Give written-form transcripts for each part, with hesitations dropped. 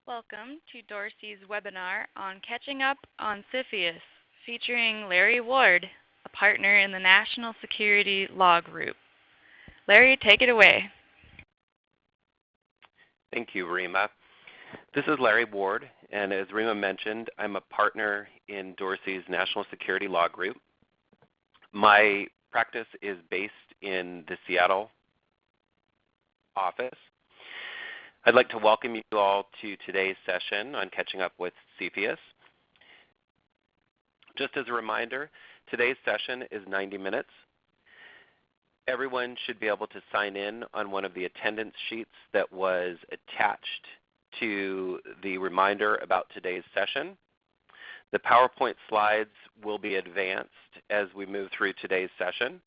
Welcome to Dorsey's webinar on Catching Up on CFIUS, featuring Larry Ward, a partner in the National Security Law Group. Larry, take it away. Thank you, Rima. This is Larry Ward, and as Rima mentioned, I'm a partner in Dorsey's National Security Law Group. My practice is based in the Seattle office. I'd like to welcome you all to today's session on catching up with CFIUS. Just as a reminder, today's session is 90 minutes. Everyone should be able to sign in on one of the attendance sheets that was attached to the reminder about today's session. The PowerPoint slides will be advanced as we move through today's session.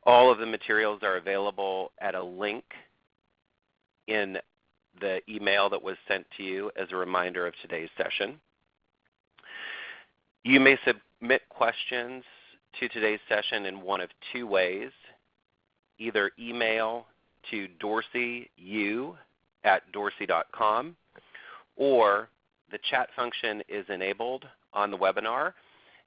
All of the materials are available at a link in the email that was sent to you as a reminder of today's session. You may submit questions to today's session in one of two ways. Either email to dorseyu@dorsey.com, or the chat function is enabled on the webinar,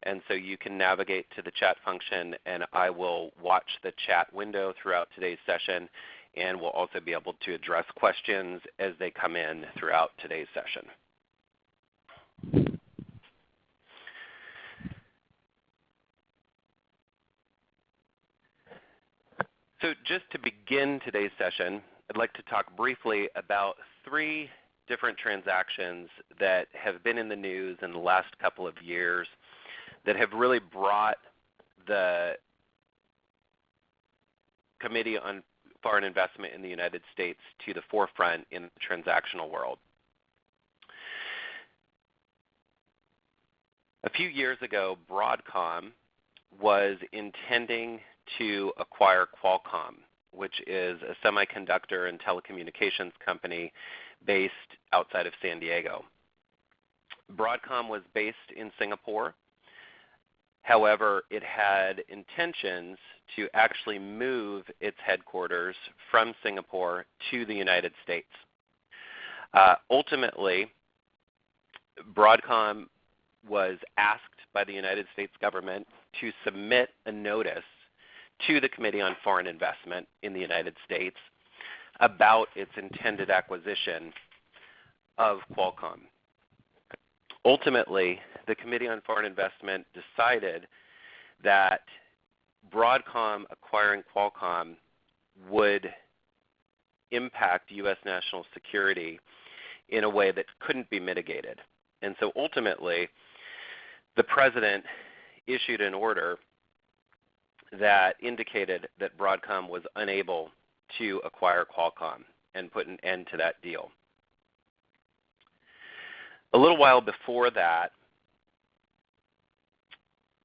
and so you can navigate to the chat function, and I will watch the chat window throughout today's session, and we'll also be able to address questions as they come in throughout today's session. So just to begin today's session, I'd like to talk briefly about three different transactions that have been in the news in the last couple of years that have really brought the Committee on Foreign Investment in the United States to the forefront in the transactional world. A few years ago, Broadcom was intending to acquire Qualcomm, which is a semiconductor and telecommunications company based outside of San Diego. Broadcom was based in Singapore. However, it had intentions to actually move its headquarters from Singapore to the United States. Ultimately, Broadcom was asked by the United States government to submit a notice to the Committee on Foreign Investment in the United States about its intended acquisition of Qualcomm. Ultimately, the Committee on Foreign Investment decided that Broadcom acquiring Qualcomm would impact U.S. national security in a way that couldn't be mitigated. And so ultimately, the President issued an order that indicated that Broadcom was unable to acquire Qualcomm and put an end to that deal. A little while before that,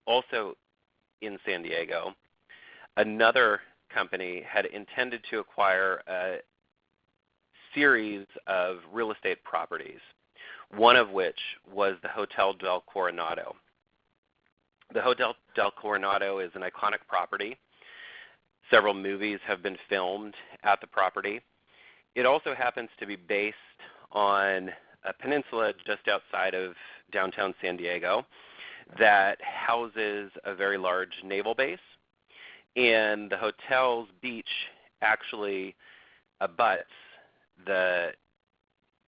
also in San Diego, another company had intended to acquire a series of real estate properties, one of which was the Hotel del Coronado. The Hotel del Coronado is an iconic property. Several movies have been filmed at the property. It also happens to be based on a peninsula just outside of downtown San Diego that houses a very large naval base, and the hotel's beach actually abuts the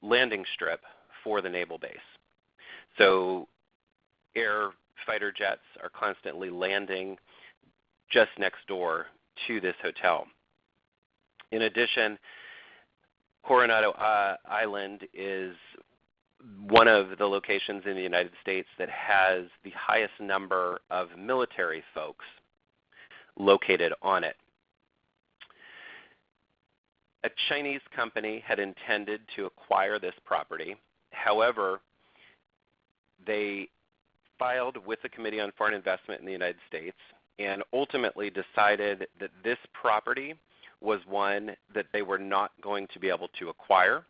landing strip for the naval base. So air fighter jets are constantly landing just next door to this hotel. In addition, Coronado Island is one of the locations in the United States that has the highest number of military folks located on it. A Chinese company had intended to acquire this property. However, they filed with the Committee on Foreign Investment in the United States and ultimately decided that this property was one that they were not going to be able to acquire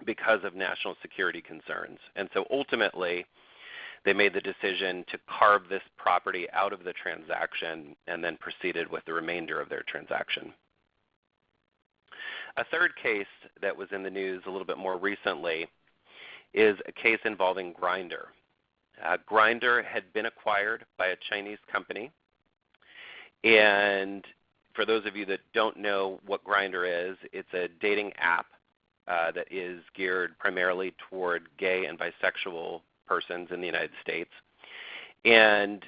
because of national security concerns. And so ultimately, they made the decision to carve this property out of the transaction and then proceeded with the remainder of their transaction. A third case that was in the news a little bit more recently is a case involving Grindr. Grindr had been acquired by a Chinese company, and for those of you that don't know what Grindr is, it's a dating app that is geared primarily toward gay and bisexual persons in the United States. And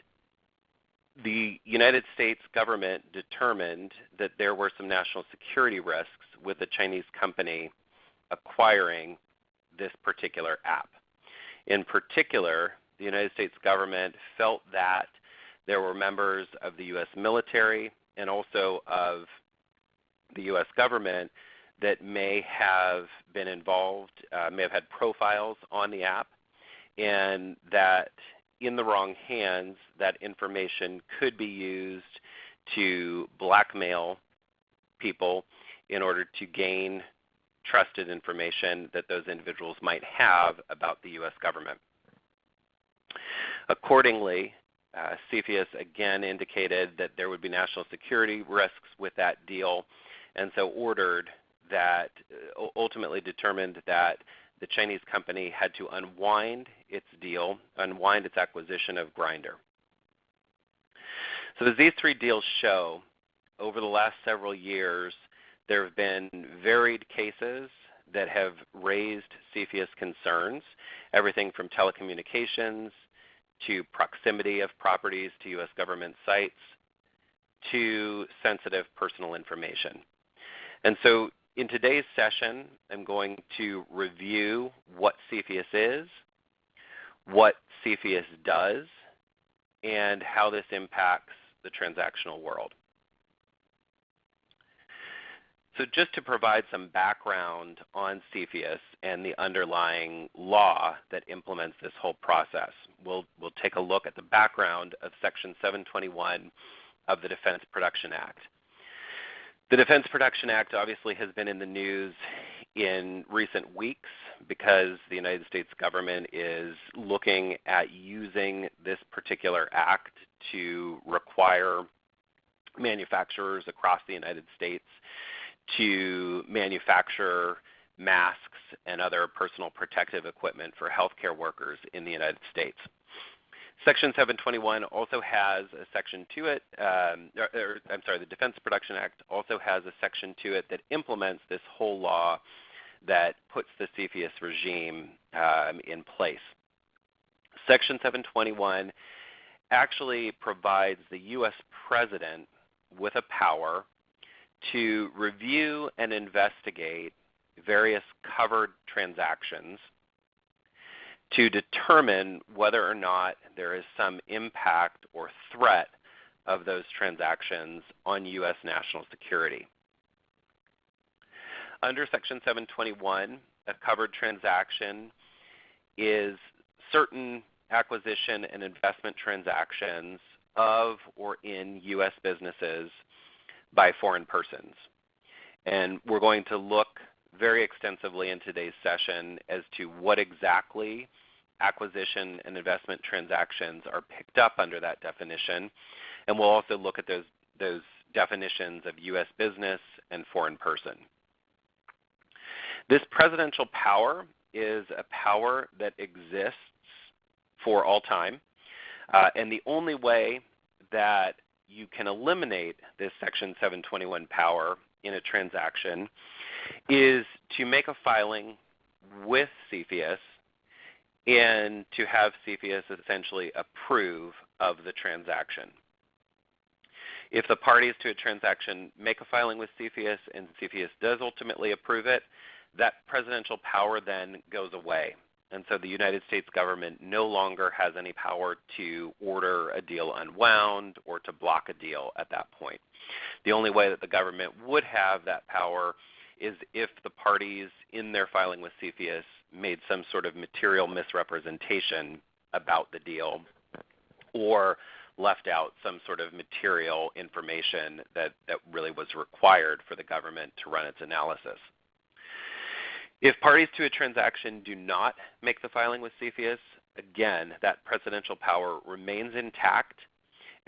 the United States government determined that there were some national security risks with the Chinese company acquiring this particular app. In particular, the United States government felt that there were members of the U.S. military and also of the U.S. government that may have been involved, may have had profiles on the app, and that in the wrong hands, that information could be used to blackmail people in order to gain trusted information that those individuals might have about the U.S. government. Accordingly, CFIUS again indicated that there would be national security risks with that deal, and so ordered that, ultimately determined that the Chinese company had to unwind its deal, unwind its acquisition of Grindr. So as these three deals show, over the last several years, there have been varied cases that have raised CFIUS concerns, everything from telecommunications to proximity of properties to U.S. government sites to sensitive personal information. And so in today's session, I'm going to review what CFIUS is, what CFIUS does, and how this impacts the transactional world. So just to provide some background on CFIUS and the underlying law that implements this whole process, we'll take a look at the background of Section 721 of the Defense Production Act. The Defense Production Act obviously has been in the news in recent weeks because the United States government is looking at using this particular act to require manufacturers across the United States to manufacture masks and other personal protective equipment for healthcare workers in the United States. Section 721 also has a section to it, the Defense Production Act also has a section to it that implements this whole law that puts the CFIUS regime in place. Section 721 actually provides the U.S. President with a power to review and investigate various covered transactions to determine whether or not there is some impact or threat of those transactions on U.S. national security. Under Section 721, a covered transaction is certain acquisition and investment transactions of or in U.S. businesses by foreign persons. And we're going to look very extensively in today's session as to what exactly acquisition and investment transactions are picked up under that definition. And we'll also look at those definitions of U.S. business and foreign person. This presidential power is a power that exists for all time. And the only way that you can eliminate this Section 721 power in a transaction is to make a filing with CFIUS and to have CFIUS essentially approve of the transaction. If the parties to a transaction make a filing with CFIUS and CFIUS does ultimately approve it, that presidential power then goes away. And so the United States government no longer has any power to order a deal unwound or to block a deal at that point. The only way that the government would have that power is if the parties in their filing with CFIUS made some sort of material misrepresentation about the deal or left out some sort of material information that really was required for the government to run its analysis. If parties to a transaction do not make the filing with CFIUS, again, that presidential power remains intact,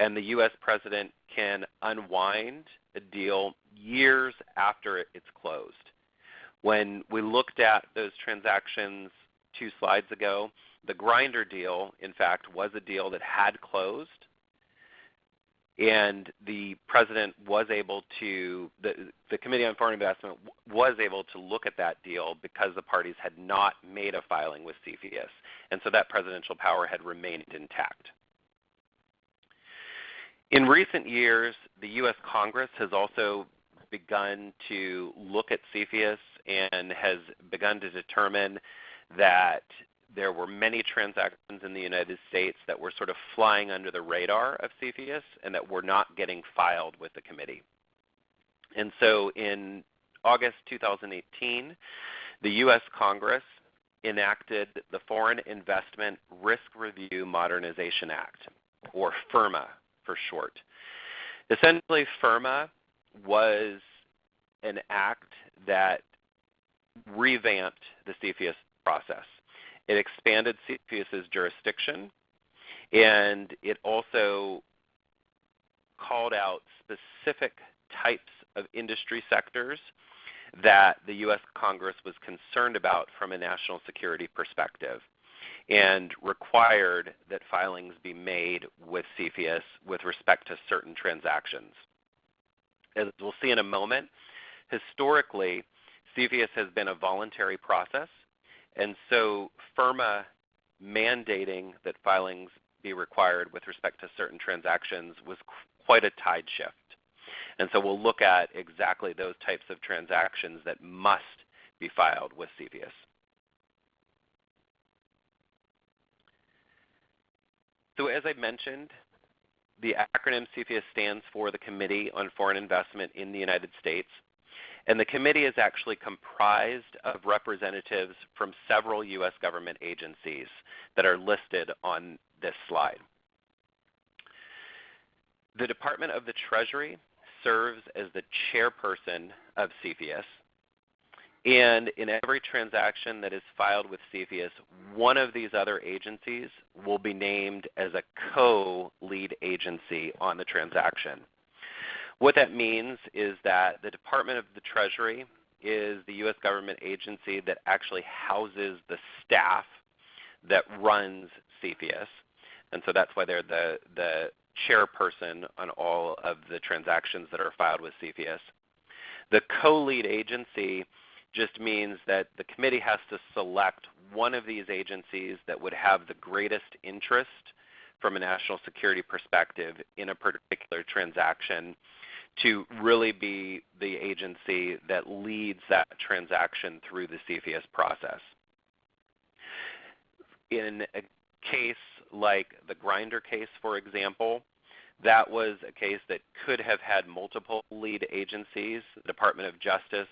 and the U.S. president can unwind a deal years after it's closed. When we looked at those transactions 2 slides ago, the Grindr deal, in fact, was a deal that had closed, and the president was able to, the Committee on Foreign Investment was able to look at that deal because the parties had not made a filing with CFIUS, and so that presidential power had remained intact. In recent years, the U.S. Congress has also begun to look at CFIUS and has begun to determine that there were many transactions in the United States that were sort of flying under the radar of CFIUS and that were not getting filed with the committee. And so in August 2018, the U.S. Congress enacted the Foreign Investment Risk Review Modernization Act, or FIRRMA for short. Essentially, FIRRMA was an act that revamped the CFIUS process. It expanded CFIUS's jurisdiction, and it also called out specific types of industry sectors that the U.S. Congress was concerned about from a national security perspective, and required that filings be made with CFIUS with respect to certain transactions. As we'll see in a moment, historically, CFIUS has been a voluntary process, and so FIRRMA mandating that filings be required with respect to certain transactions was quite a tide shift. And so we'll look at exactly those types of transactions that must be filed with CFIUS. So as I mentioned, the acronym CFIUS stands for the Committee on Foreign Investment in the United States. And the committee is actually comprised of representatives from several U.S. government agencies that are listed on this slide. The Department of the Treasury serves as the chairperson of CFIUS. And in every transaction that is filed with CFIUS, one of these other agencies will be named as a co-lead agency on the transaction. What that means is that the Department of the Treasury is the U.S. government agency that actually houses the staff that runs CFIUS. And so that's why they're the chairperson on all of the transactions that are filed with CFIUS. The co-lead agency just means that the committee has to select one of these agencies that would have the greatest interest from a national security perspective in a particular transaction to really be the agency that leads that transaction through the CFIUS process. In a case like the Grindr case, for example, that was a case that could have had multiple lead agencies, the Department of Justice,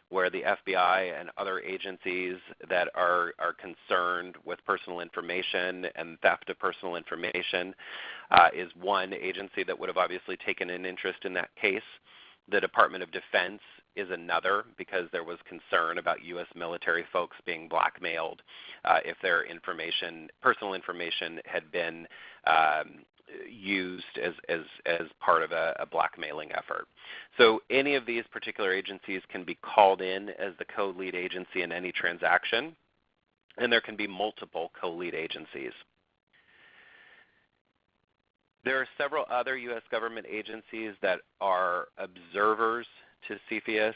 where the FBI and other agencies that are concerned with personal information and theft of personal information is one agency that would have obviously taken an interest in that case. The Department of Defense is another, because there was concern about U.S. military folks being blackmailed if their personal information had been used as part of a blackmailing effort. So any of these particular agencies can be called in as the co-lead agency in any transaction, and there can be multiple co-lead agencies. There are several other U.S. government agencies that are observers to CFIUS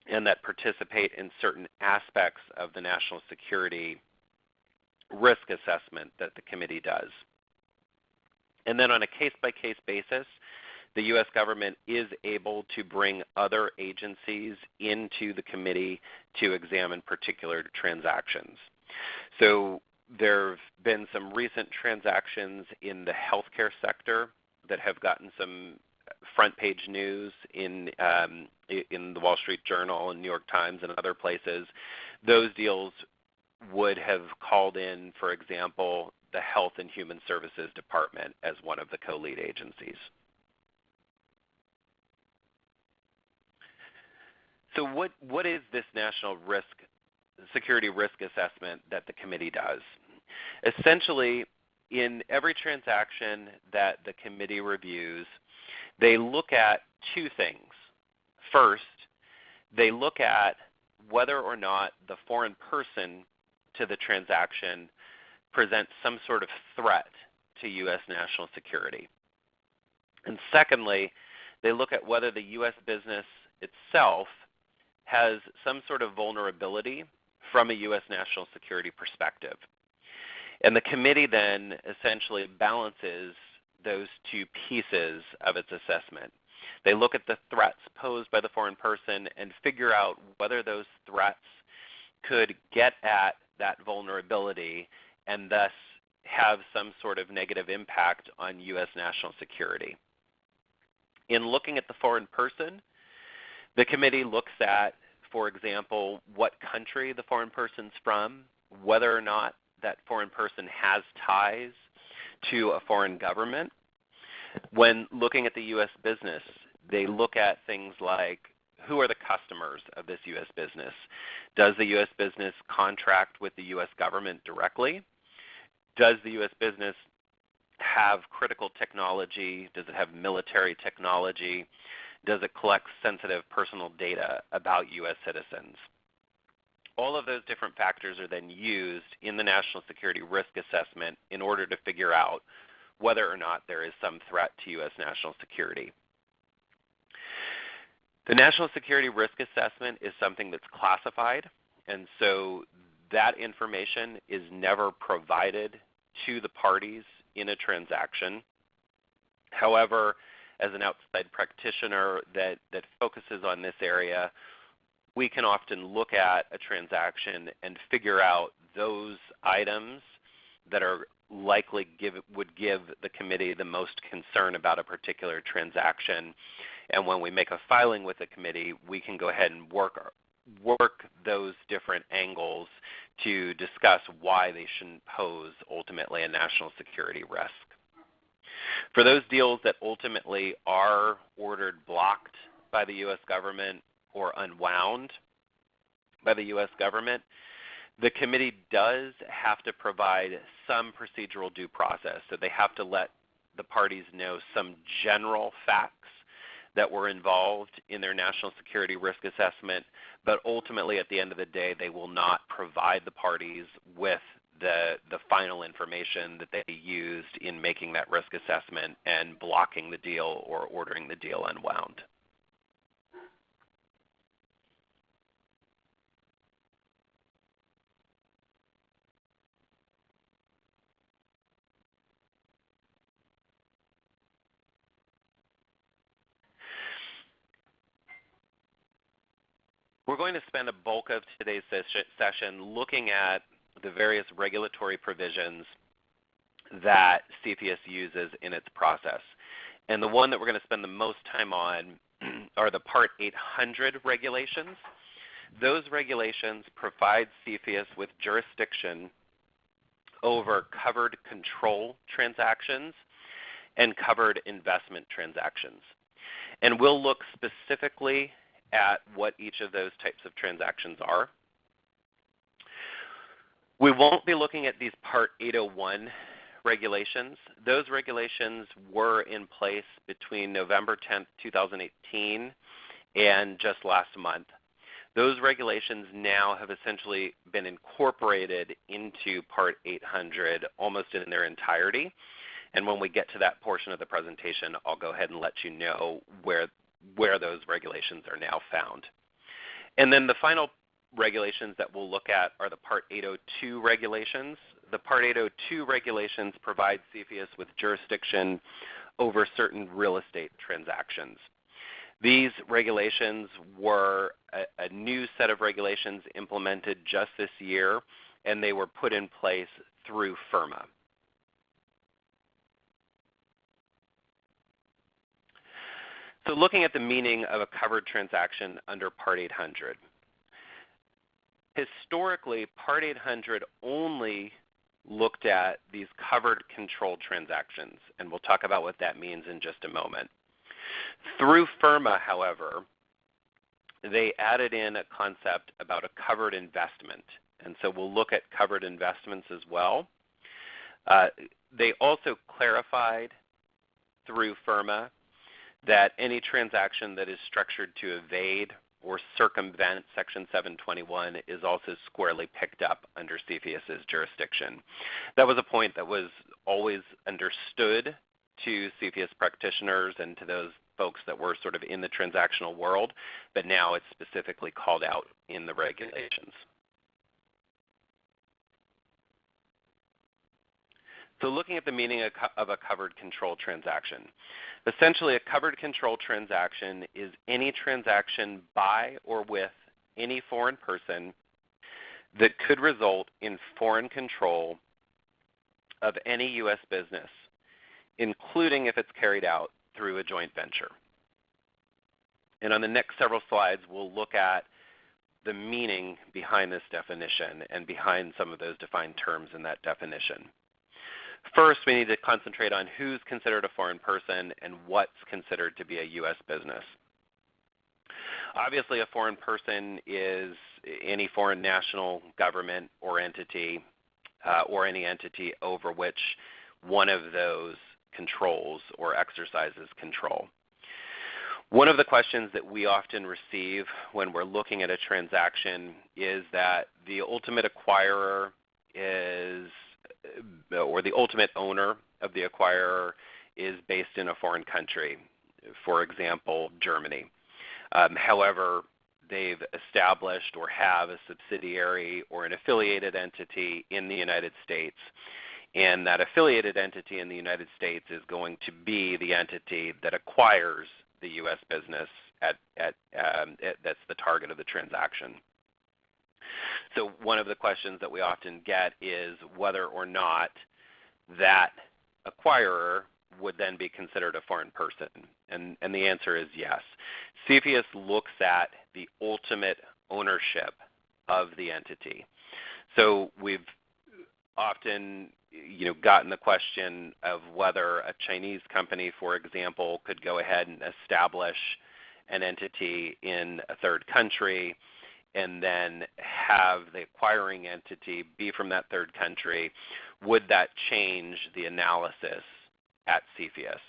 and that participate in certain aspects of the national security risk assessment that the committee does. And then on a case-by-case basis, the U.S. government is able to bring other agencies into the committee to examine particular transactions. So there have been some recent transactions in the healthcare sector that have gotten some front-page news in the Wall Street Journal and New York Times and other places. Those deals would have called in, for example, the Health and Human Services Department as one of the co-lead agencies. So what is this national security risk assessment that the committee does? Essentially, in every transaction that the committee reviews, they look at two things. First, they look at whether or not the foreign person to the transaction presents some sort of threat to U.S. national security. And secondly, they look at whether the U.S. business itself has some sort of vulnerability from a U.S. national security perspective. And the committee then essentially balances those two pieces of its assessment. They look at the threats posed by the foreign person and figure out whether those threats could get at that vulnerability and thus have some sort of negative impact on U.S. national security. In looking at the foreign person, the committee looks at, for example, what country the foreign person's from, whether or not that foreign person has ties to a foreign government. When looking at the U.S. business, they look at things like, who are the customers of this U.S. business? Does the U.S. business contract with the U.S. government directly? Does the U.S. business have critical technology? Does it have military technology? Does it collect sensitive personal data about U.S. citizens? All of those different factors are then used in the national security risk assessment in order to figure out whether or not there is some threat to U.S. national security. The national security risk assessment is something that's classified, and so that information is never provided to the parties in a transaction. However, as an outside practitioner that focuses on this area, we can often look at a transaction and figure out those items that are likely would give the committee the most concern about a particular transaction. And when we make a filing with the committee, we can go ahead and work those different angles to discuss why they shouldn't pose ultimately a national security risk. For those deals that ultimately are ordered blocked by the U.S. government or unwound by the U.S. government, the committee does have to provide some procedural due process. So they have to let the parties know some general facts that were involved in their national security risk assessment, but ultimately at the end of the day, they will not provide the parties with the final information that they used in making that risk assessment and blocking the deal or ordering the deal unwound. We're going to spend a bulk of today's session looking at the various regulatory provisions that CFIUS uses in its process. And the one that we're going to spend the most time on are the Part 800 regulations. Those regulations provide CFIUS with jurisdiction over covered control transactions and covered investment transactions. And we'll look specifically at what each of those types of transactions are. We won't be looking at these Part 801 regulations. Those regulations were in place between November 10th, 2018 and just last month. Those regulations now have essentially been incorporated into Part 800 almost in their entirety. And when we get to that portion of the presentation, I'll go ahead and let you know where those regulations are now found. And then the final regulations that we'll look at are the Part 802 regulations. The Part 802 regulations provide CFIUS with jurisdiction over certain real estate transactions. These regulations were a new set of regulations implemented just this year, and they were put in place through FIRRMA. So looking at the meaning of a covered transaction under Part 800. Historically, Part 800 only looked at these covered control transactions, and we'll talk about what that means in just a moment. Through FIRRMA, however, they added in a concept about a covered investment, and so we'll look at covered investments as well. They also clarified through FIRRMA that any transaction that is structured to evade or circumvent Section 721 is also squarely picked up under CFIUS's jurisdiction. That was a point that was always understood to CFIUS practitioners and to those folks that were sort of in the transactional world, but now it's specifically called out in the regulations. So looking at the meaning of a covered control transaction. Essentially, a covered control transaction is any transaction by or with any foreign person that could result in foreign control of any U.S. business, including if it's carried out through a joint venture. And on the next several slides, we'll look at the meaning behind this definition and behind some of those defined terms in that definition. First, we need to concentrate on who's considered a foreign person and what's considered to be a U.S. business. Obviously, a foreign person is any foreign national government or entity or any entity over which one of those controls or exercises control. One of the questions that we often receive when we're looking at a transaction is that the ultimate acquirer is, or the ultimate owner of the acquirer is based in a foreign country, for example, Germany. However, they've established or have a subsidiary or an affiliated entity in the United States, and that affiliated entity in the United States is going to be the entity that acquires the U.S. business that's the target of the transaction. So one of the questions that we often get is whether or not that acquirer would then be considered a foreign person. And the answer is yes. CFIUS looks at the ultimate ownership of the entity. So we've often gotten the question of whether a Chinese company, for example, could go ahead and establish an entity in a third country and then have the acquiring entity be from that third country. Would that change the analysis at CFIUS?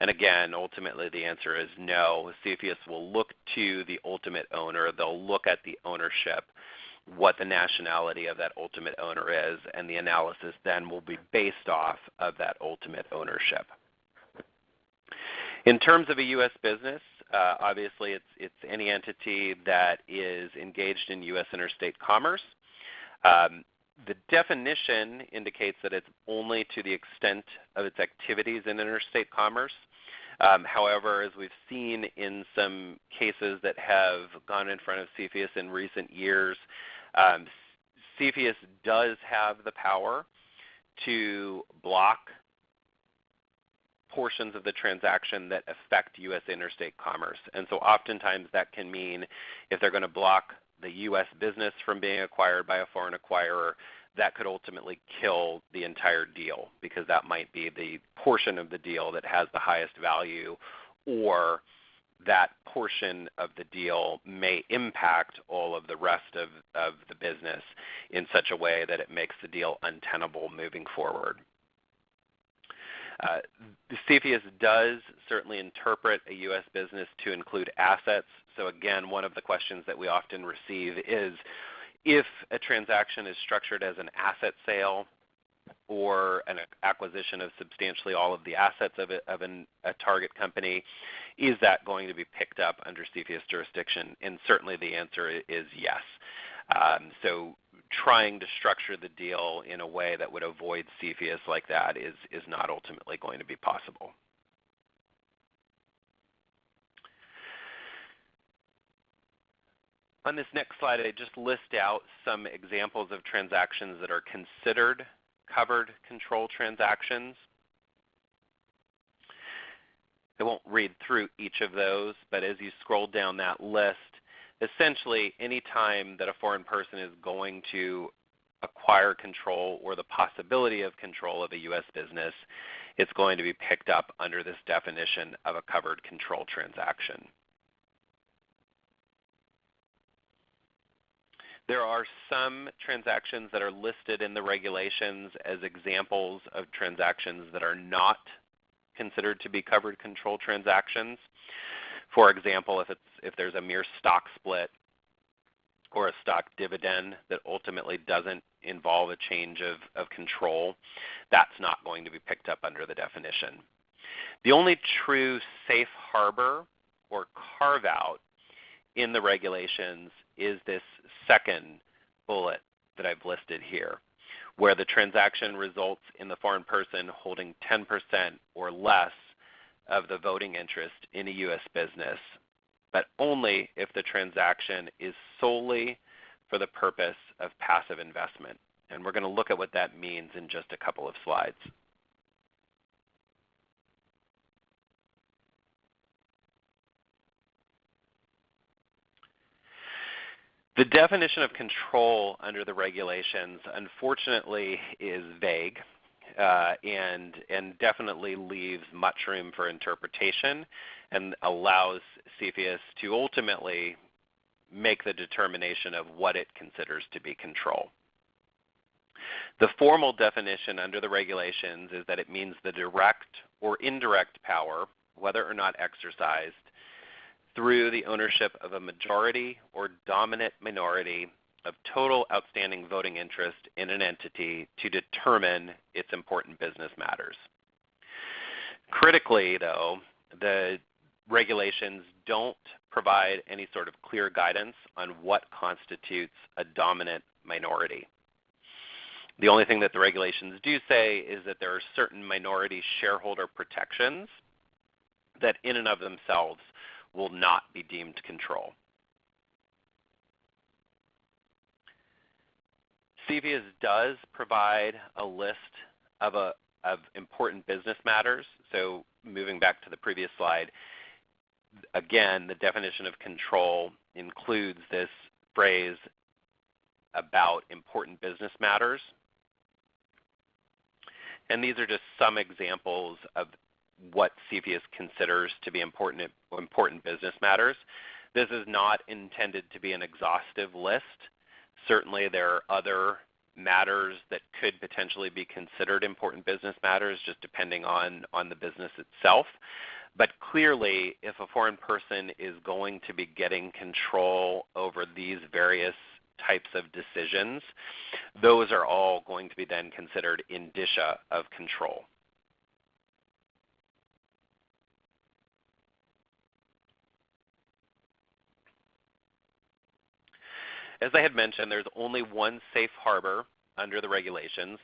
And again, ultimately the answer is no. CFIUS will look to the ultimate owner. They'll look at the ownership, what the nationality of that ultimate owner is, and the analysis then will be based off of that ultimate ownership. In terms of a U.S. business, obviously it's any entity that is engaged in U.S. interstate commerce. The definition indicates that it's only to the extent of its activities in interstate commerce. However, as we've seen in some cases that have gone in front of CFIUS in recent years, CFIUS does have the power to block portions of the transaction that affect U.S. interstate commerce. And so oftentimes that can mean if they're going to block the U.S. business from being acquired by a foreign acquirer, that could ultimately kill the entire deal because that might be the portion of the deal that has the highest value, or that portion of the deal may impact all of the rest of the business in such a way that it makes the deal untenable moving forward. The CFIUS does certainly interpret a U.S. business to include assets. So again, one of the questions that we often receive is if a transaction is structured as an asset sale or an acquisition of substantially all of the assets of a target company, is that going to be picked up under CFIUS jurisdiction? And certainly the answer is yes. So trying to structure the deal in a way that would avoid CFIUS like that is not ultimately going to be possible. On this next slide, I just list out some examples of transactions that are considered covered control transactions. I won't read through each of those, but as you scroll down that list, essentially any time that a foreign person is going to acquire control or the possibility of control of a U.S. business, it's going to be picked up under this definition of a covered control transaction. There are some transactions that are listed in the regulations as examples of transactions that are not considered to be covered control transactions. For example, if there's a mere stock split or a stock dividend that ultimately doesn't involve a change of control, that's not going to be picked up under the definition. The only true safe harbor or carve-out in the regulations is this second bullet that I've listed here, where the transaction results in the foreign person holding 10% or less of the voting interest in a U.S. business, but only if the transaction is solely for the purpose of passive investment. And we're going to look at what that means in just a couple of slides. The definition of control under the regulations, unfortunately, is vague and definitely leaves much room for interpretation and allows CFIUS to ultimately make the determination of what it considers to be control. The formal definition under the regulations is that it means the direct or indirect power, whether or not exercised, through the ownership of a majority or dominant minority of total outstanding voting interest in an entity to determine its important business matters. Critically, though, the regulations don't provide any sort of clear guidance on what constitutes a dominant minority. The only thing that the regulations do say is that there are certain minority shareholder protections that in and of themselves will not be deemed control. CFIUS does provide a list of important business matters. So moving back to the previous slide, again, the definition of control includes this phrase about important business matters. And these are just some examples of what CFIUS considers to be important business matters. This is not intended to be an exhaustive list. Certainly there are other matters that could potentially be considered important business matters, just depending on the business itself. But clearly, if a foreign person is going to be getting control over these various types of decisions, those are all going to be then considered indicia of control. As I had mentioned, there's only one safe harbor under the regulations,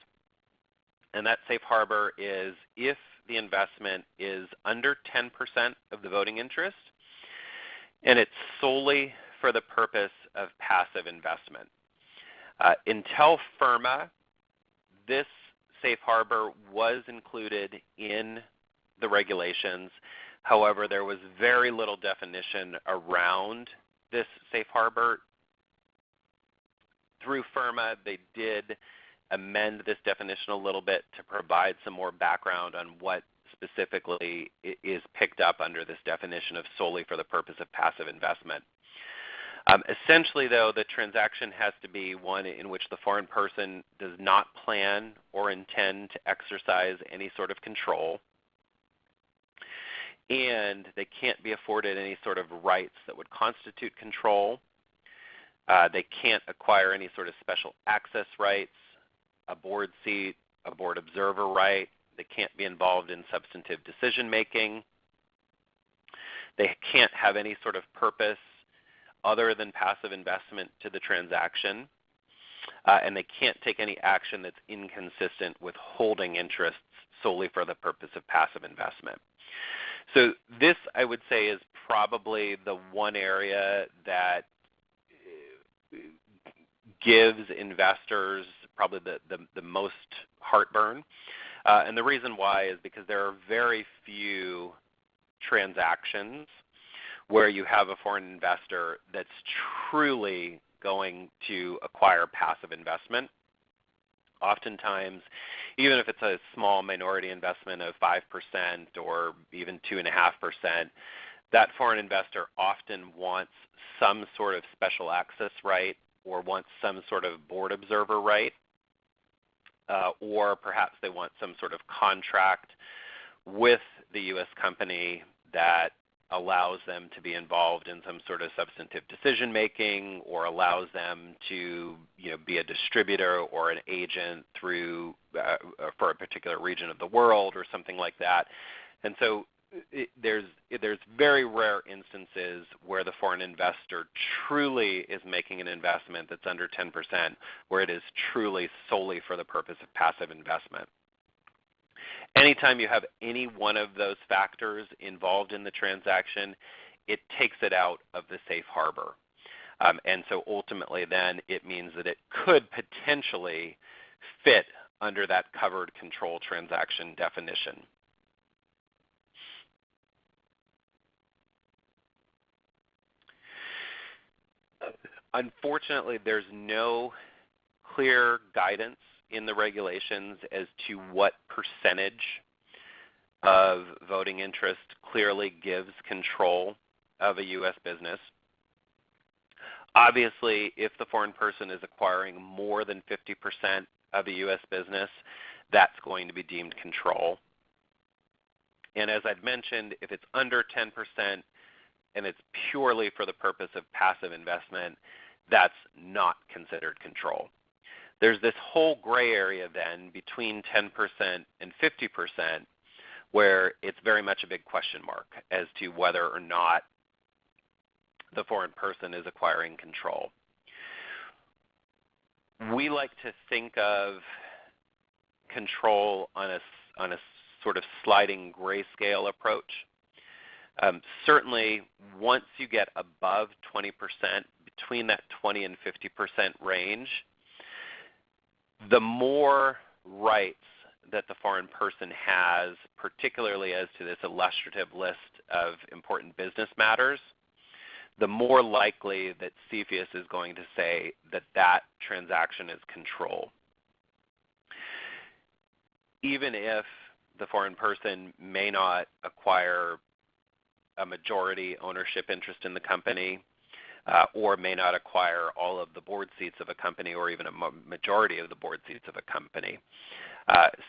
and that safe harbor is if the investment is under 10% of the voting interest, and it's solely for the purpose of passive investment. Until FIRRMA, this safe harbor was included in the regulations. However, there was very little definition around this safe harbor. Through FIRRMA, they did amend this definition a little bit to provide some more background on what specifically is picked up under this definition of solely for the purpose of passive investment. Essentially, though, the transaction has to be one in which the foreign person does not plan or intend to exercise any sort of control, and they can't be afforded any sort of rights that would constitute control. They can't acquire any sort of special access rights, a board seat, a board observer right. They can't be involved in substantive decision making. They can't have any sort of purpose other than passive investment to the transaction. And they can't take any action that's inconsistent with holding interests solely for the purpose of passive investment. So this, I would say, is probably the one area that gives investors probably the most heartburn. And the reason why is because there are very few transactions where you have a foreign investor that's truly going to acquire passive investment. Oftentimes, even if it's a small minority investment of 5% or even 2.5%, that foreign investor often wants some sort of special access right or want some sort of board observer right, or perhaps they want some sort of contract with the U.S. company that allows them to be involved in some sort of substantive decision making, or allows them to be a distributor or an agent through for a particular region of the world or something like that. And so there's very rare instances where the foreign investor truly is making an investment that's under 10%, where it is truly solely for the purpose of passive investment. Anytime you have any one of those factors involved in the transaction, it takes it out of the safe harbor. And so ultimately then it means that it could potentially fit under that covered control transaction definition. Unfortunately, there's no clear guidance in the regulations as to what percentage of voting interest clearly gives control of a U.S. business. Obviously, if the foreign person is acquiring more than 50% of a U.S. business, that's going to be deemed control. And as I'd mentioned, if it's under 10% and it's purely for the purpose of passive investment, that's not considered control. There's this whole gray area then between 10% and 50% where it's very much a big question mark as to whether or not the foreign person is acquiring control. We like to think of control on a sort of sliding grayscale approach. Certainly, once you get above 20%, between that 20 and 50% range, the more rights that the foreign person has, particularly as to this illustrative list of important business matters, the more likely that CFIUS is going to say that that transaction is control. Even if the foreign person may not acquire a majority ownership interest in the company, or may not acquire all of the board seats of a company or even a majority of the board seats of a company,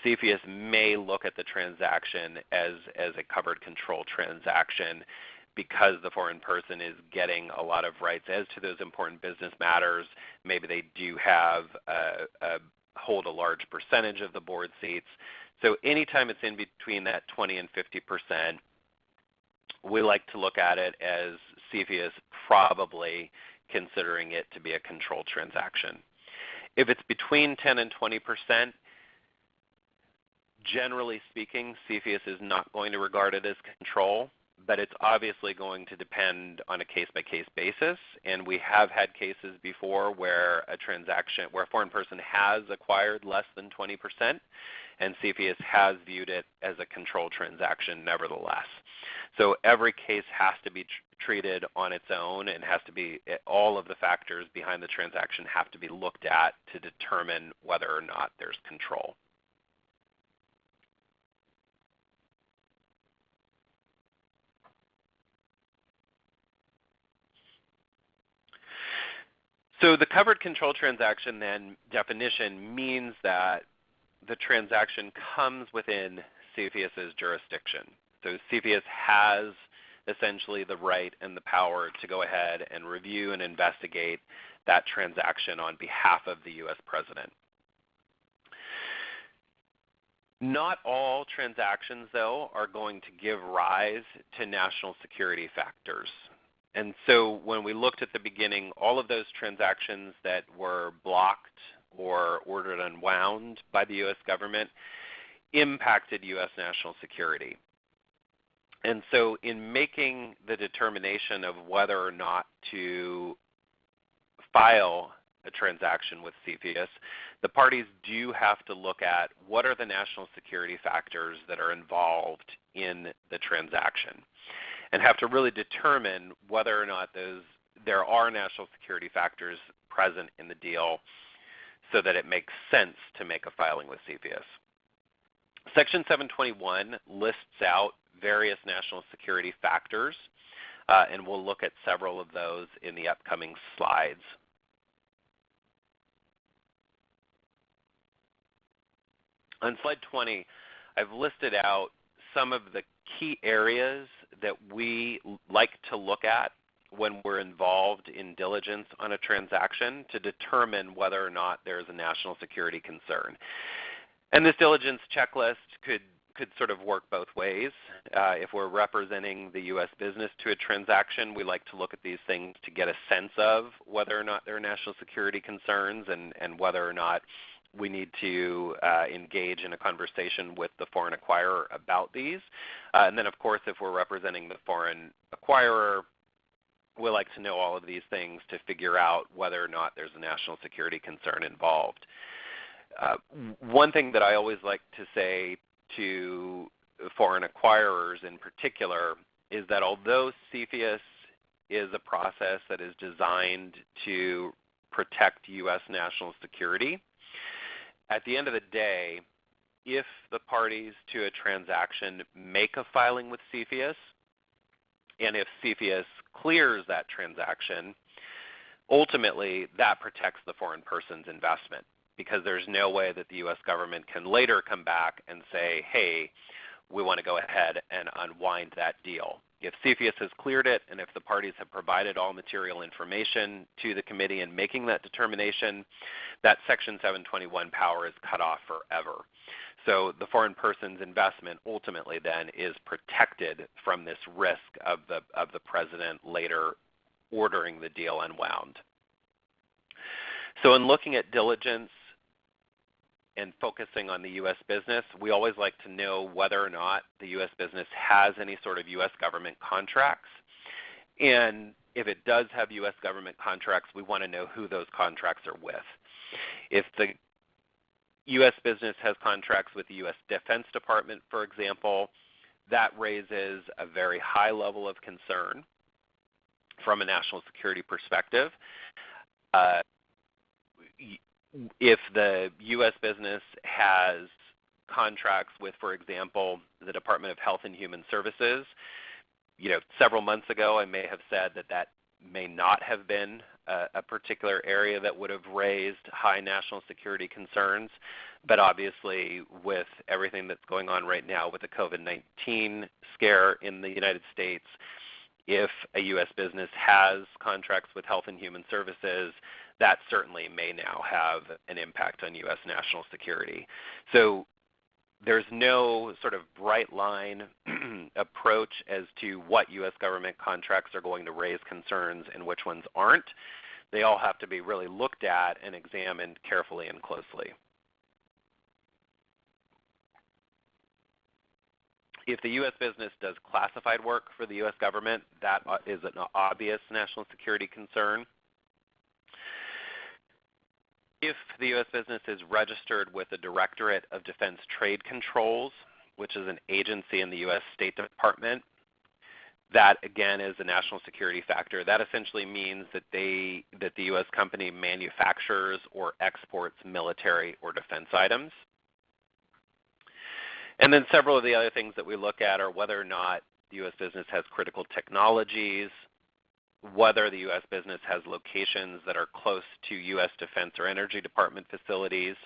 CFIUS may look at the transaction as a covered control transaction because the foreign person is getting a lot of rights as to those important business matters. Maybe they do have hold a large percentage of the board seats. So anytime it's in between that 20 and 50%, we like to look at it as CFIUS probably considering it to be a controlled transaction. If it's between 10 and 20%, generally speaking, CFIUS is not going to regard it as control, but it's obviously going to depend on a case-by-case basis. And we have had cases before where a foreign person has acquired less than 20%, and CFIUS has viewed it as a controlled transaction nevertheless. So every case has to be treated on its own, and all of the factors behind the transaction have to be looked at to determine whether or not there's control. So the covered control transaction then definition means that the transaction comes within CFIUS's jurisdiction. So CFIUS has essentially the right and the power to go ahead and review and investigate that transaction on behalf of the U.S. President. Not all transactions, though, are going to give rise to national security factors. And so when we looked at the beginning, all of those transactions that were blocked or ordered unwound by the U.S. government impacted U.S. national security. And so in making the determination of whether or not to file a transaction with CFIUS, the parties do have to look at what are the national security factors that are involved in the transaction, and have to really determine whether or not there are national security factors present in the deal so that it makes sense to make a filing with CFIUS. Section 721 lists out various national security factors, and we'll look at several of those in the upcoming slides. On slide 20, I've listed out some of the key areas that we like to look at when we're involved in diligence on a transaction to determine whether or not there's a national security concern. And this diligence checklist could sort of work both ways. If we're representing the U.S. business to a transaction, we like to look at these things to get a sense of whether or not there are national security concerns and whether or not we need to engage in a conversation with the foreign acquirer about these. And then, of course, if we're representing the foreign acquirer, we like to know all of these things to figure out whether or not there's a national security concern involved. One thing that I always like to say to foreign acquirers in particular is that although CFIUS is a process that is designed to protect U.S. national security, at the end of the day, if the parties to a transaction make a filing with CFIUS, and if CFIUS clears that transaction, ultimately that protects the foreign person's investment, because there's no way that the U.S. government can later come back and say, hey, we want to go ahead and unwind that deal. If CFIUS has cleared it and if the parties have provided all material information to the committee in making that determination, that Section 721 power is cut off forever. So the foreign person's investment ultimately then is protected from this risk of the president later ordering the deal unwound. So in looking at diligence and focusing on the U.S. business, we always like to know whether or not the U.S. business has any sort of U.S. government contracts. And if it does have U.S. government contracts, we want to know who those contracts are with. If the U.S. business has contracts with the U.S. Defense Department, for example, that raises a very high level of concern from a national security perspective. If the U.S. business has contracts with, for example, the Department of Health and Human Services, several months ago I may have said that may not have been a particular area that would have raised high national security concerns. But obviously with everything that's going on right now with the COVID-19 scare in the United States, if a U.S. business has contracts with Health and Human Services, that certainly may now have an impact on U.S. national security. So there's no sort of bright line approach as to what U.S. government contracts are going to raise concerns and which ones aren't. They all have to be really looked at and examined carefully and closely. If the U.S. business does classified work for the U.S. government, that is an obvious national security concern. If the U.S. business is registered with the Directorate of Defense Trade Controls, which is an agency in the U.S. State Department, that again is a national security factor. That essentially means that the U.S. company manufactures or exports military or defense items. And then several of the other things that we look at are whether or not the U.S. business has critical technologies, whether the U.S. business has locations that are close to U.S. Defense or Energy Department facilities.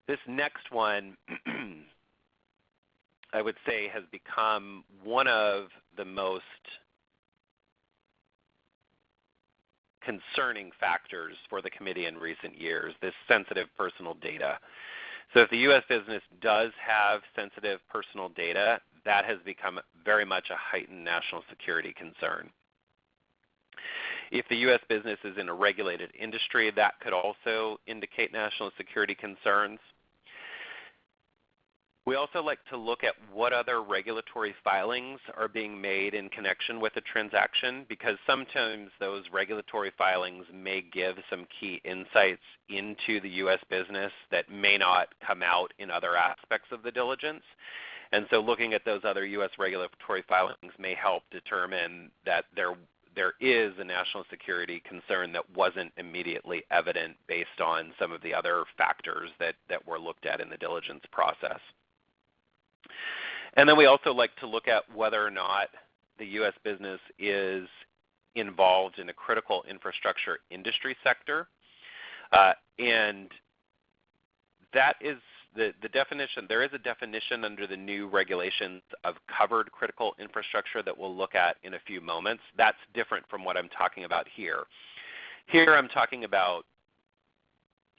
This next one, I would say, has become one of the most concerning factors for the committee in recent years, this sensitive personal data. So if the U.S. business does have sensitive personal data, that has become very much a heightened national security concern. If the U.S. business is in a regulated industry, that could also indicate national security concerns. We also like to look at what other regulatory filings are being made in connection with a transaction, because sometimes those regulatory filings may give some key insights into the U.S. business that may not come out in other aspects of the diligence. And so looking at those other U.S. regulatory filings may help determine that there is a national security concern that wasn't immediately evident based on some of the other factors that were looked at in the diligence process. And then we also like to look at whether or not the U.S. business is involved in a critical infrastructure industry sector. And that is the definition, there is a definition under the new regulations of covered critical infrastructure that we'll look at in a few moments. That's different from what I'm talking about here. Here I'm talking about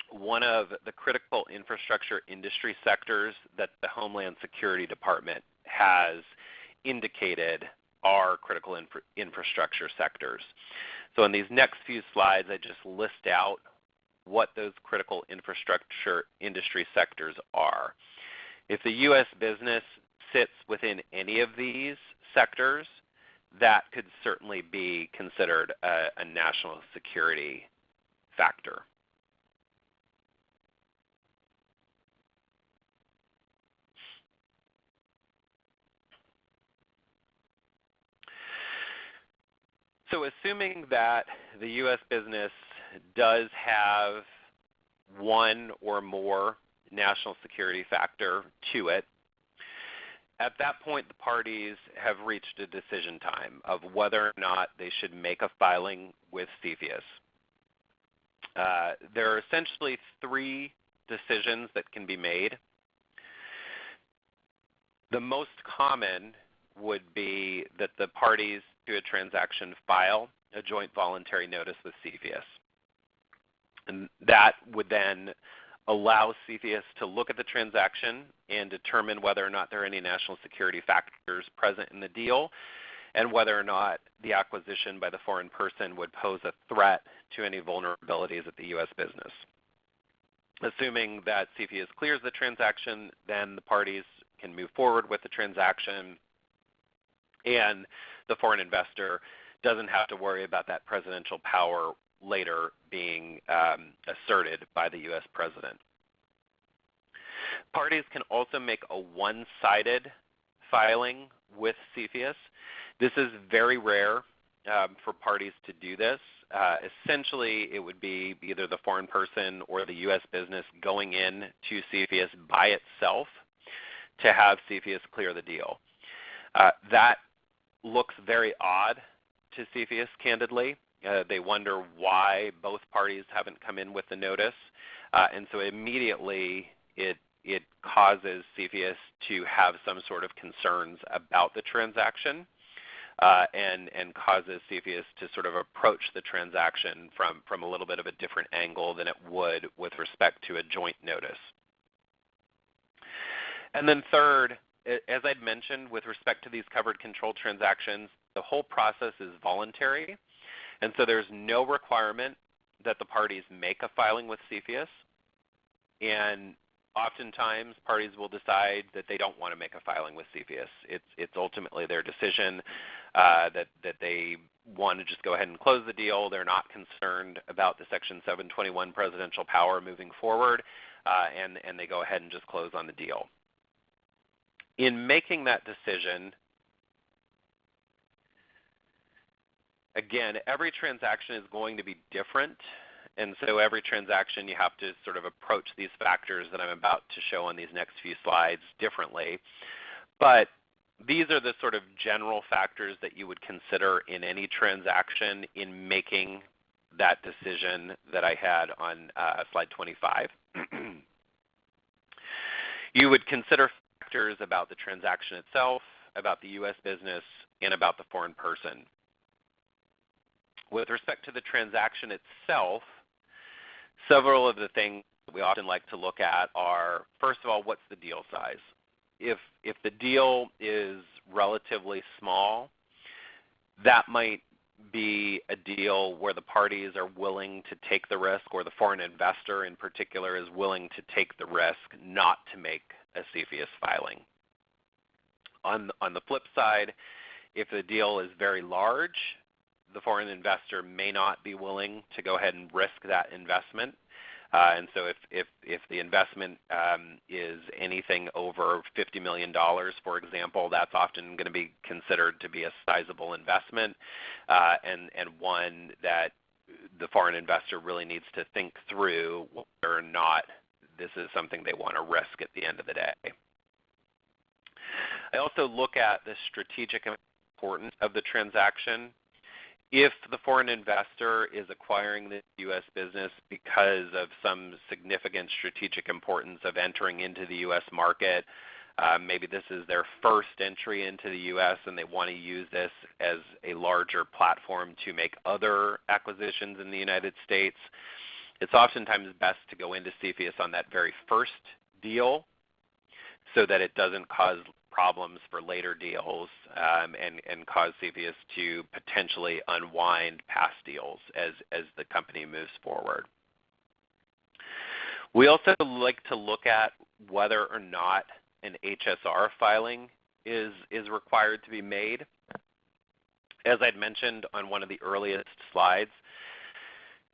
one of the critical infrastructure industry sectors that the Homeland Security Department has indicated are critical infrastructure sectors. So in these next few slides, I just list out what those critical infrastructure industry sectors are. If the U.S. business sits within any of these sectors, that could certainly be considered a national security factor. So assuming that the U.S. business does have one or more national security factor to it, at that point the parties have reached a decision time of whether or not they should make a filing with CFIUS. There are essentially three decisions that can be made. The most common would be that the parties to a transaction file a joint voluntary notice with CFIUS. And that would then allow CFIUS to look at the transaction and determine whether or not there are any national security factors present in the deal, and whether or not the acquisition by the foreign person would pose a threat to any vulnerabilities at the U.S. business. Assuming that CFIUS clears the transaction, then the parties can move forward with the transaction, and the foreign investor doesn't have to worry about that presidential power later being asserted by the U.S. president. Parties can also make a one-sided filing with CFIUS. This is very rare for parties to do this. Essentially, it would be either the foreign person or the U.S. business going in to CFIUS by itself to have CFIUS clear the deal. That looks very odd to CFIUS, candidly. They wonder why both parties haven't come in with the notice. And so immediately it causes CFIUS to have some sort of concerns about the transaction and causes CFIUS to sort of approach the transaction from a little bit of a different angle than it would with respect to a joint notice. And then third, as I'd mentioned, with respect to these covered control transactions, the whole process is voluntary, and so there's no requirement that the parties make a filing with CFIUS, and oftentimes parties will decide that they don't want to make a filing with CFIUS. It's ultimately their decision that they want to just go ahead and close the deal. They're not concerned about the Section 721 presidential power moving forward, and they go ahead and just close on the deal. In making that decision, again, every transaction is going to be different, and so every transaction you have to sort of approach these factors that I'm about to show on these next few slides differently. But these are the sort of general factors that you would consider in any transaction in making that decision that I had on slide 25. You would consider factors about the transaction itself, about the U.S. business, and about the foreign person. With respect to the transaction itself, several of the things that we often like to look at are, first of all, what's the deal size? If the deal is relatively small, that might be a deal where the parties are willing to take the risk, or the foreign investor in particular is willing to take the risk not to make a CFIUS filing. On the flip side, if the deal is very large, the foreign investor may not be willing to go ahead and risk that investment. And so if the investment is anything over $50 million, for example, that's often going to be considered to be a sizable investment and one that the foreign investor really needs to think through whether or not this is something they want to risk at the end of the day. I also look at the strategic importance of the transaction. If the foreign investor is acquiring the U.S. business because of some significant strategic importance of entering into the U.S. market, maybe this is their first entry into the U.S. and they want to use this as a larger platform to make other acquisitions in the United States, it's oftentimes best to go into CFIUS on that very first deal so that it doesn't cause problems for later deals and cause CFIUS to potentially unwind past deals as the company moves forward. We also like to look at whether or not an HSR filing is required to be made. As I'd mentioned on one of the earliest slides,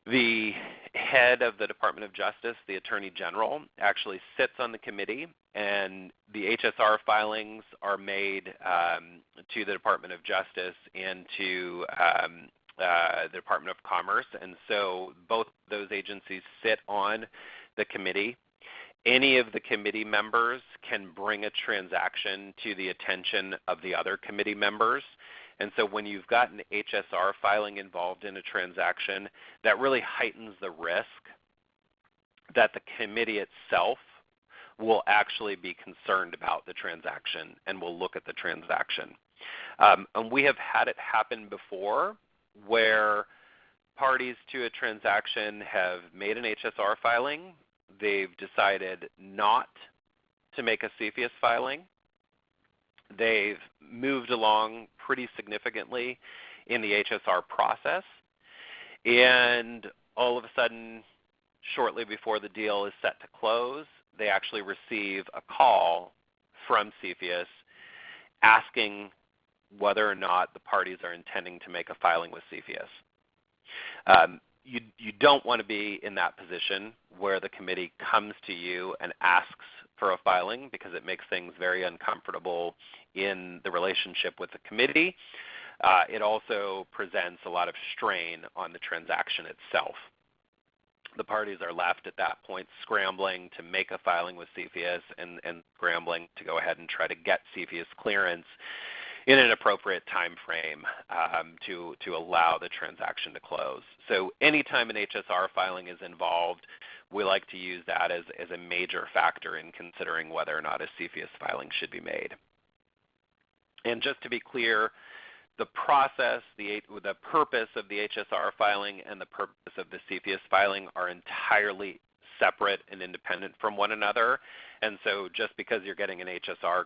the head of the Department of Justice, the Attorney General, actually sits on the committee, and the HSR filings are made to the Department of Justice and to the Department of Commerce, and so both those agencies sit on the committee. Any of the committee members can bring a transaction to the attention of the other committee members. And so when you've got an HSR filing involved in a transaction, that really heightens the risk that the committee itself will actually be concerned about the transaction and will look at the transaction. And we have had it happen before where parties to a transaction have made an HSR filing. They've decided not to make a CFIUS filing. They've moved along pretty significantly in the HSR process, and all of a sudden, shortly before the deal is set to close, they actually receive a call from CFIUS asking whether or not the parties are intending to make a filing with CFIUS. You don't want to be in that position where the committee comes to you and asks for a filing, because it makes things very uncomfortable in the relationship with the committee. It also presents a lot of strain on the transaction itself. The parties are left at that point scrambling to make a filing with CFIUS and scrambling to go ahead and try to get CFIUS clearance in an appropriate time frame to allow the transaction to close. So anytime an HSR filing is involved, we like to use that as a major factor in considering whether or not a CFIUS filing should be made. And just to be clear, the process, the purpose of the HSR filing and the purpose of the CFIUS filing are entirely separate and independent from one another. And so just because you're getting an HSR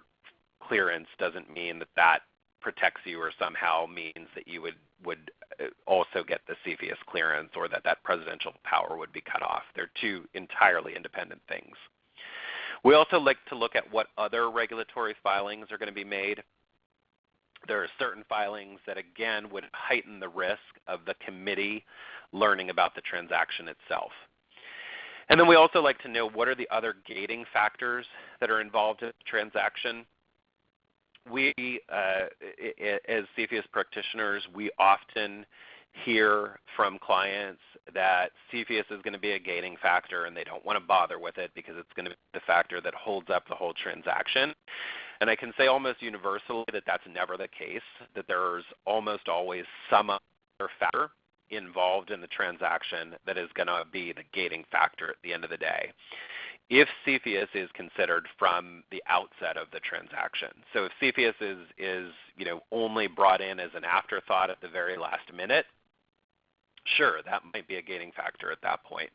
clearance doesn't mean that that protects you or somehow means that you would also get the CFIUS clearance or that that presidential power would be cut off. They're two entirely independent things. We also like to look at what other regulatory filings are going to be made. There are certain filings that, again, would heighten the risk of the committee learning about the transaction itself. And then we also like to know what are the other gating factors that are involved in the transaction. We, as CFIUS practitioners, we often hear from clients that CFIUS is going to be a gating factor and they don't want to bother with it because it's going to be the factor that holds up the whole transaction. And I can say almost universally that that's never the case, that there's almost always some other factor involved in the transaction that is going to be the gating factor at the end of the day. If CFIUS is considered from the outset of the transaction. So if CFIUS is only brought in as an afterthought at the very last minute, sure, that might be a gating factor at that point.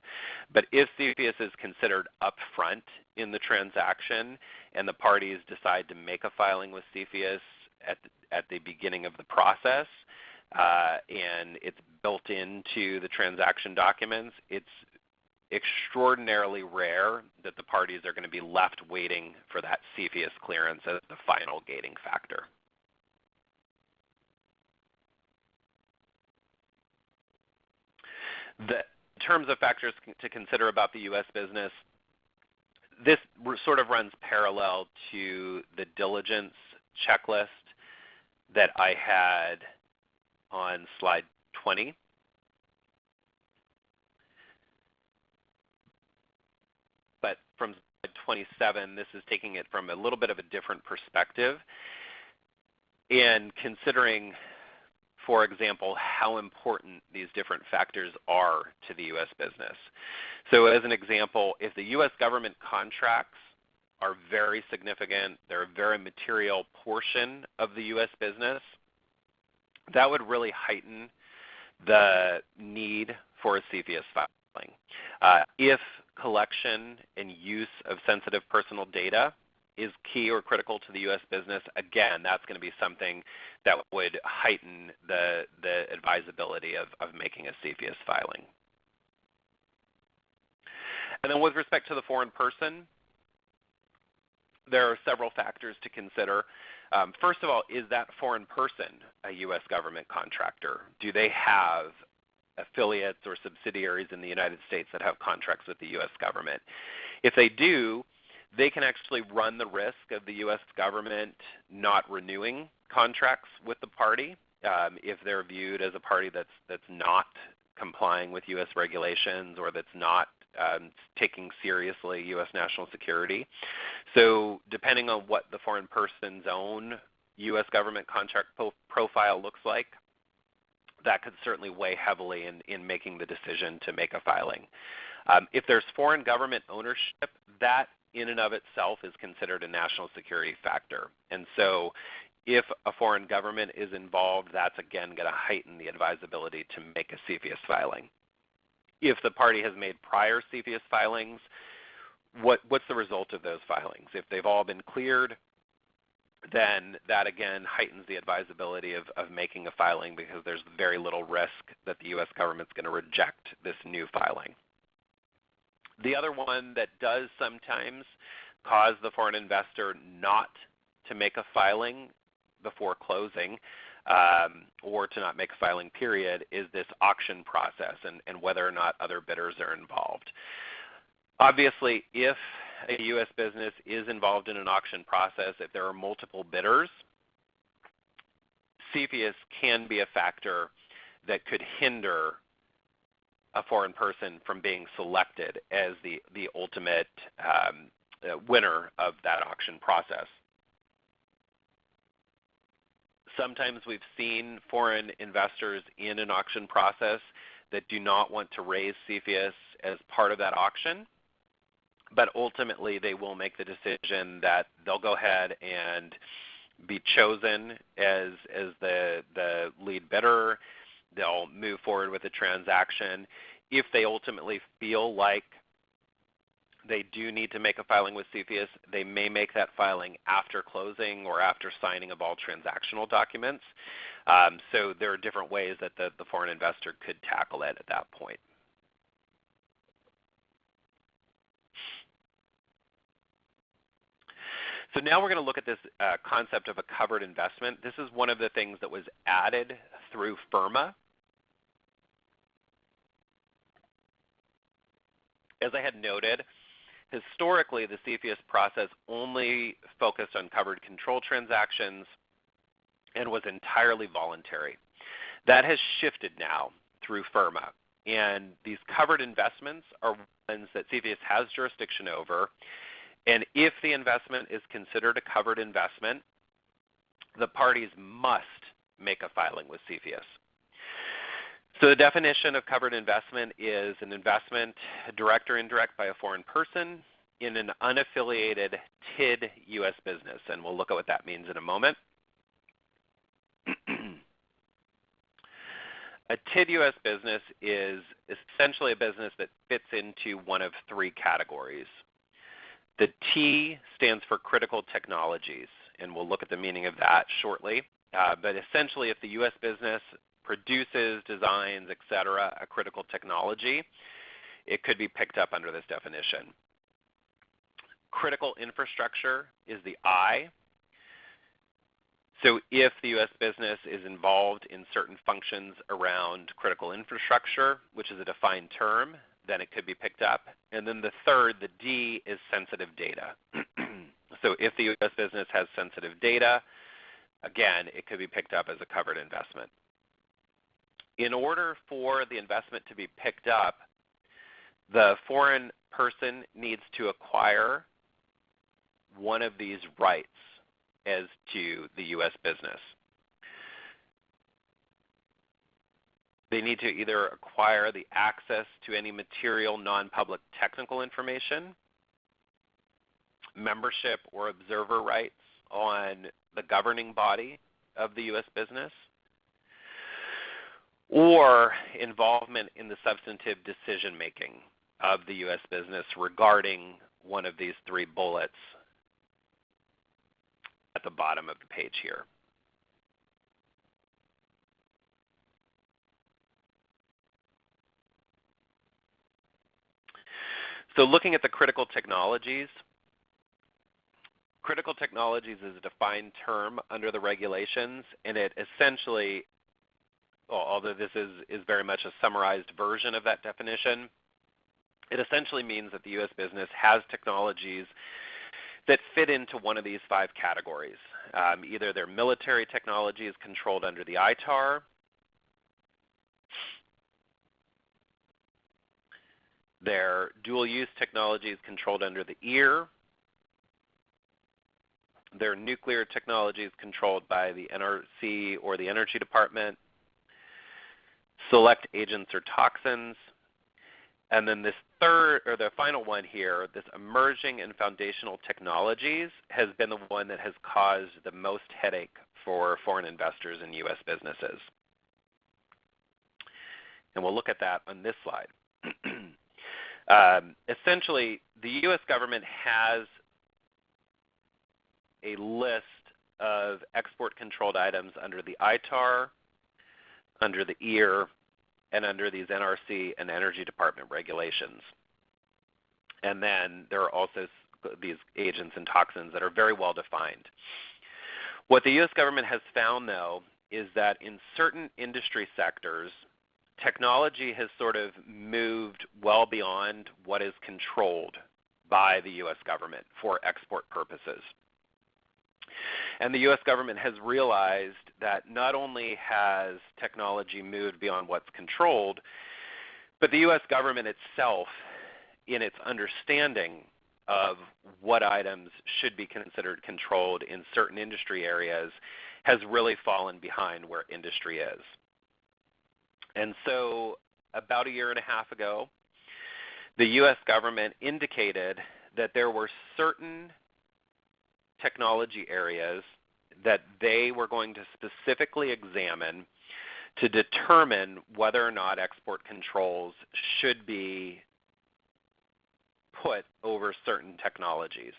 But if CFIUS is considered upfront in the transaction and the parties decide to make a filing with CFIUS at the beginning of the process, and it's built into the transaction documents, it's extraordinarily rare that the parties are going to be left waiting for that CFIUS clearance as the final gating factor. In terms of factors to consider about the U.S. business, this sort of runs parallel to the diligence checklist that I had on slide 20. But from slide 27, this is taking it from a little bit of a different perspective and considering for example, how important these different factors are to the U.S. business. So as an example, if the U.S. government contracts are very significant, they're a very material portion of the U.S. business, that would really heighten the need for a CFIUS filing. If collection and use of sensitive personal data is key or critical to the U.S. business, again, that's going to be something that would heighten the advisability of making a CFIUS filing. And then with respect to the foreign person, there are several factors to consider. First of all, is that foreign person a U.S. government contractor? Do they have affiliates or subsidiaries in the United States that have contracts with the U.S. government? If they do, they can actually run the risk of the U.S. government not renewing contracts with the party if they're viewed as a party that's not complying with U.S. regulations or that's not taking seriously U.S. national security. So depending on what the foreign person's own U.S. government contract profile looks like, that could certainly weigh heavily in making the decision to make a filing. If there's foreign government ownership, that in and of itself is considered a national security factor. And so if a foreign government is involved, that's again going to heighten the advisability to make a CFIUS filing. If the party has made prior CFIUS filings, what's the result of those filings? If they've all been cleared, then that again heightens the advisability of making a filing because there's very little risk that the U.S. government's going to reject this new filing. The other one that does sometimes cause the foreign investor not to make a filing before closing or to not make a filing period is this auction process and whether or not other bidders are involved. Obviously, if a U.S. business is involved in an auction process, if there are multiple bidders, CFIUS can be a factor that could hinder a foreign person from being selected as the ultimate winner of that auction process. Sometimes we've seen foreign investors in an auction process that do not want to raise CFIUS as part of that auction, but ultimately they will make the decision that they'll go ahead and be chosen as the lead bidder. They'll move forward with the transaction. If they ultimately feel like they do need to make a filing with CFIUS, they may make that filing after closing or after signing of all transactional documents. So there are different ways that the foreign investor could tackle it at that point. So now we're going to look at this concept of a covered investment. This is one of the things that was added through FIRRMA. As I had noted, historically the CFIUS process only focused on covered control transactions and was entirely voluntary. That has shifted now through FIRRMA. And these covered investments are ones that CFIUS has jurisdiction over. And if the investment is considered a covered investment, the parties must make a filing with CFIUS. So the definition of covered investment is an investment, direct or indirect, by a foreign person in an unaffiliated TID U.S. business. And we'll look at what that means in a moment. A TID U.S. business is essentially a business that fits into one of three categories. The T stands for critical technologies, and we'll look at the meaning of that shortly. But essentially, if the U.S. business produces, designs, etc., a critical technology, it could be picked up under this definition. Critical infrastructure is the I. So if the U.S. business is involved in certain functions around critical infrastructure, which is a defined term, then it could be picked up. And then the third, the D, is sensitive data. So if the U.S. business has sensitive data, again, it could be picked up as a covered investment. In order for the investment to be picked up, the foreign person needs to acquire one of these rights as to the U.S. business. They need to either acquire the access to any material non-public technical information, membership or observer rights on the governing body of the U.S. business, or involvement in the substantive decision-making of the U.S. business regarding one of these three bullets at the bottom of the page here. So looking at the critical technologies is a defined term under the regulations, and it essentially, although this is very much a summarized version of that definition, it essentially means that the U.S. business has technologies that fit into one of these five categories. Either they're military technologies controlled under the ITAR, they're dual-use technologies controlled under the EAR, they're nuclear technologies controlled by the NRC or the Energy Department, select agents or toxins, and then this third, or the final one here, this emerging and foundational technologies, has been the one that has caused the most headache for foreign investors in U.S. businesses. And we'll look at that on this slide. Essentially, the U.S. government has a list of export-controlled items under the ITAR, under the EAR, and under these NRC and Energy Department regulations. And then there are also these agents and toxins that are very well defined. What the U.S. government has found, though, is that in certain industry sectors, technology has sort of moved well beyond what is controlled by the U.S. government for export purposes. And the U.S. government has realized that not only has technology moved beyond what's controlled, but the U.S. government itself, in its understanding of what items should be considered controlled in certain industry areas, has really fallen behind where industry is. And so about a year and a half ago, the U.S. government indicated that there were certain technology areas that they were going to specifically examine to determine whether or not export controls should be put over certain technologies.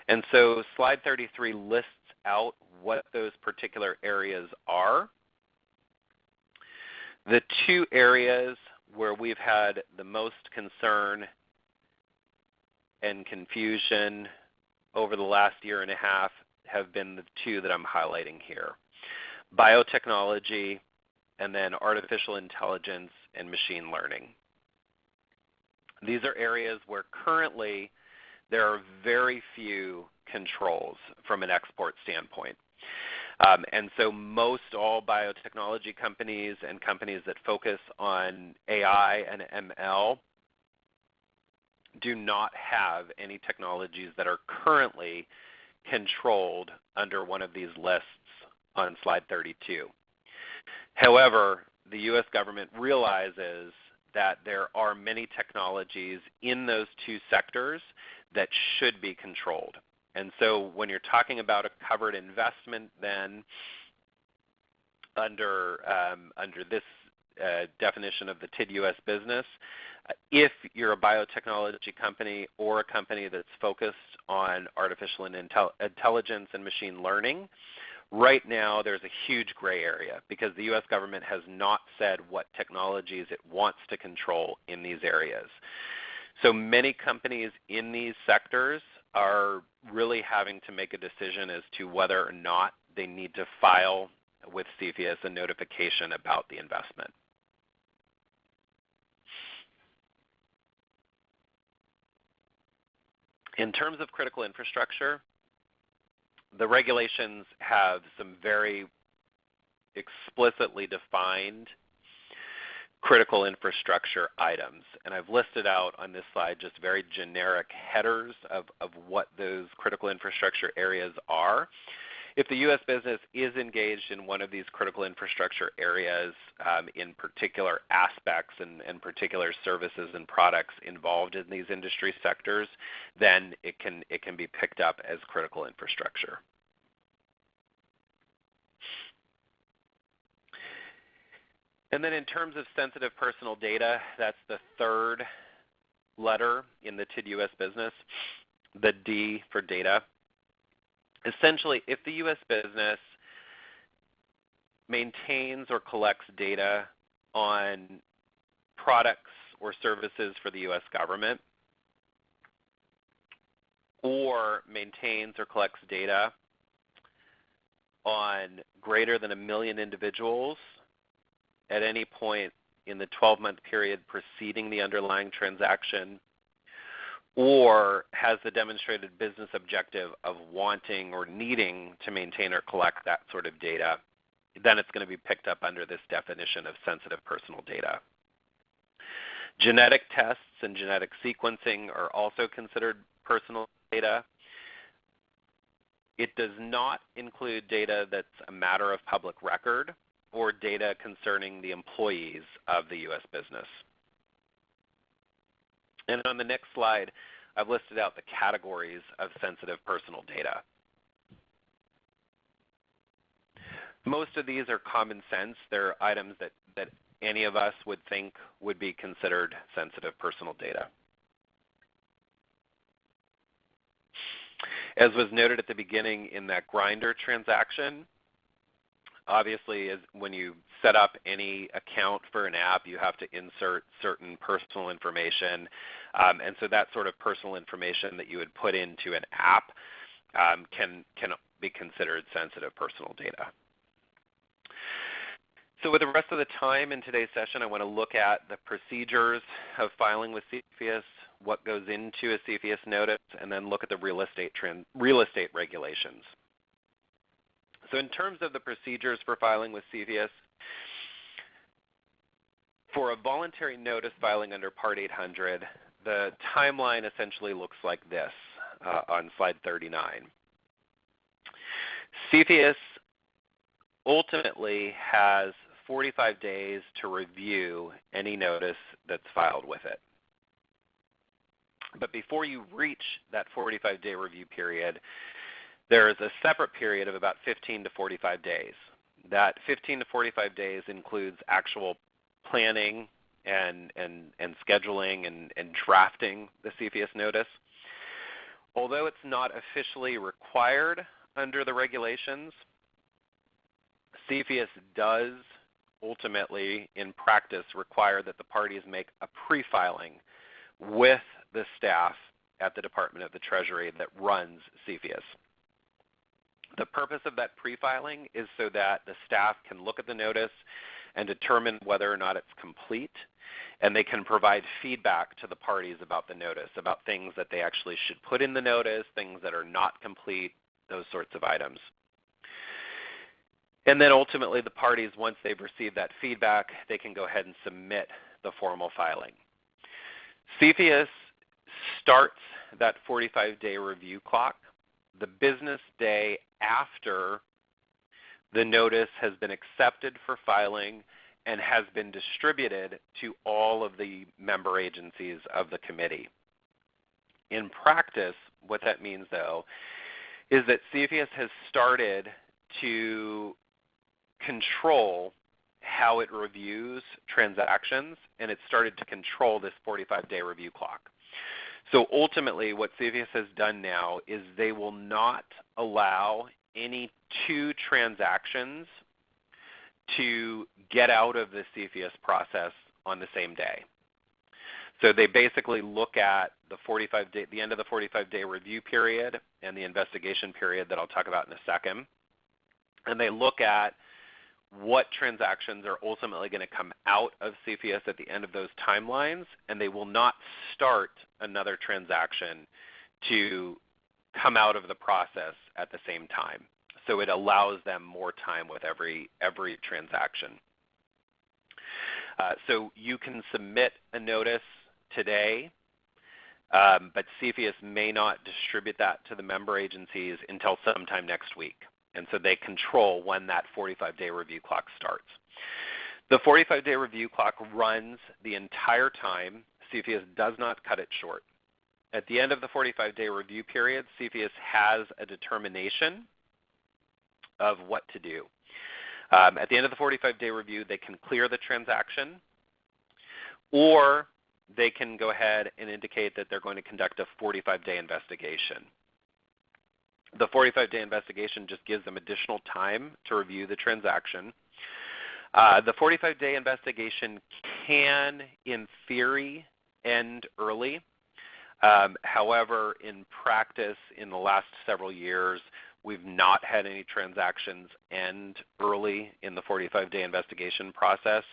And so slide 33 lists out what those particular areas are. The two areas where we've had the most concern and confusion over the last year and a half have been the two that I'm highlighting here: biotechnology and then artificial intelligence and machine learning. These are areas where currently there are very few controls from an export standpoint. And so most all biotechnology companies and companies that focus on AI and ML do not have any technologies that are currently controlled under one of these lists on slide 32. However, the U.S. government realizes that there are many technologies in those two sectors that should be controlled. And so when you're talking about a covered investment, then under this definition of the TID U.S. business, if you're a biotechnology company or a company that's focused on artificial intelligence and machine learning, right now there's a huge gray area because the U.S. government has not said what technologies it wants to control in these areas. So many companies in these sectors are really having to make a decision as to whether or not they need to file with CFIUS a notification about the investment. In terms of critical infrastructure, the regulations have some very explicitly defined critical infrastructure items. And I've listed out on this slide just very generic headers of what those critical infrastructure areas are. If the U.S. business is engaged in one of these critical infrastructure areas in particular aspects and particular services and products involved in these industry sectors, then it can be picked up as critical infrastructure. And then in terms of sensitive personal data, that's the third letter in the TID U.S. business, the D for data. Essentially, if the U.S. business maintains or collects data on products or services for the U.S. government, or maintains or collects data on greater than 1 million individuals at any point in the 12-month period preceding the underlying transaction, or has the demonstrated business objective of wanting or needing to maintain or collect that sort of data, then it's going to be picked up under this definition of sensitive personal data. Genetic tests and genetic sequencing are also considered personal data. It does not include data that's a matter of public record or data concerning the employees of the U.S. business. And on the next slide, I've listed out the categories of sensitive personal data. Most of these are common sense. They're items that any of us would think would be considered sensitive personal data. As was noted at the beginning in that Grindr transaction, obviously, when you set up any account for an app, you have to insert certain personal information. And so that sort of personal information that you would put into an app can be considered sensitive personal data. So with the rest of the time in today's session, I want to look at the procedures of filing with CFIUS, what goes into a CFIUS notice, and then look at the real estate regulations. So in terms of the procedures for filing with CFIUS, for a voluntary notice filing under Part 800, the timeline essentially looks like this on slide 39. CFIUS ultimately has 45 days to review any notice that's filed with it. But before you reach that 45-day review period, there is a separate period of about 15 to 45 days. That 15 to 45 days includes actual planning and scheduling and drafting the CFIUS notice. Although it's not officially required under the regulations, CFIUS does ultimately, in practice, require that the parties make a pre-filing with the staff at the Department of the Treasury that runs CFIUS. The purpose of that pre-filing is so that the staff can look at the notice and determine whether or not it's complete, and they can provide feedback to the parties about the notice, about things that they actually should put in the notice, things that are not complete, those sorts of items. And then ultimately the parties, once they've received that feedback, they can go ahead and submit the formal filing. CFIUS starts that 45-day review clock the business day after the notice has been accepted for filing and has been distributed to all of the member agencies of the committee. In practice, what that means, though, is that CFIUS has started to control how it reviews transactions, and it started to control this 45-day review clock. So ultimately, what CFIUS has done now is they will not allow any two transactions to get out of the CFIUS process on the same day. So they basically look at the end of the 45-day review period and the investigation period that I'll talk about in a second, and they look at what transactions are ultimately going to come out of CFIUS at the end of those timelines, and they will not start another transaction to come out of the process at the same time. So it allows them more time with every transaction. So you can submit a notice today, but CFIUS may not distribute that to the member agencies until sometime next week. And so they control when that 45-day review clock starts. The 45-day review clock runs the entire time. CFIUS does not cut it short. At the end of the 45-day review period, CFIUS has a determination of what to do. At the end of the 45-day review, they can clear the transaction, or they can go ahead and indicate that they're going to conduct a 45-day investigation. The 45-day investigation just gives them additional time to review the transaction. The 45-day investigation can, in theory, end early. However, in practice, in the last several years, we've not had any transactions end early in the 45-day investigation process.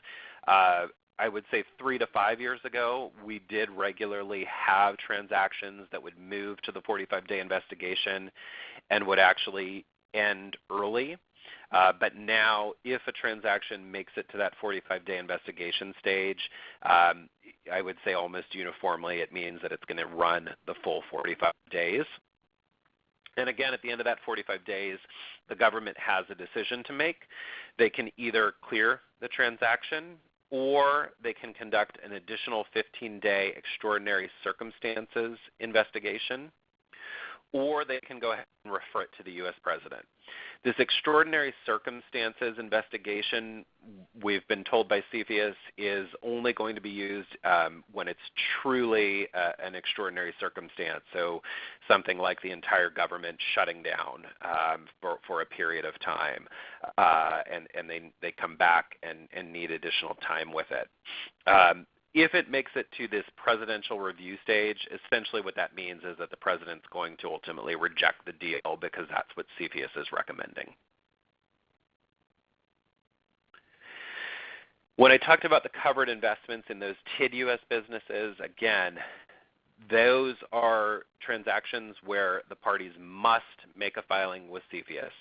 I would say 3 to 5 years ago, we did regularly have transactions that would move to the 45-day investigation and would actually end early. But now, if a transaction makes it to that 45-day investigation stage, I would say almost uniformly it means that it's going to run the full 45 days. And again, at the end of that 45 days, the government has a decision to make. They can either clear the transaction, or they can conduct an additional 15-day extraordinary circumstances investigation, or they can go ahead and refer it to the U.S. President. This extraordinary circumstances investigation, we've been told by CFIUS, is only going to be used when it's truly an extraordinary circumstance, so something like the entire government shutting down for a period of time, and they come back and need additional time with it. If it makes it to this presidential review stage, essentially what that means is that the president's going to ultimately reject the deal because that's what CFIUS is recommending. When I talked about the covered investments in those TID-US businesses, again, those are transactions where the parties must make a filing with CFIUS.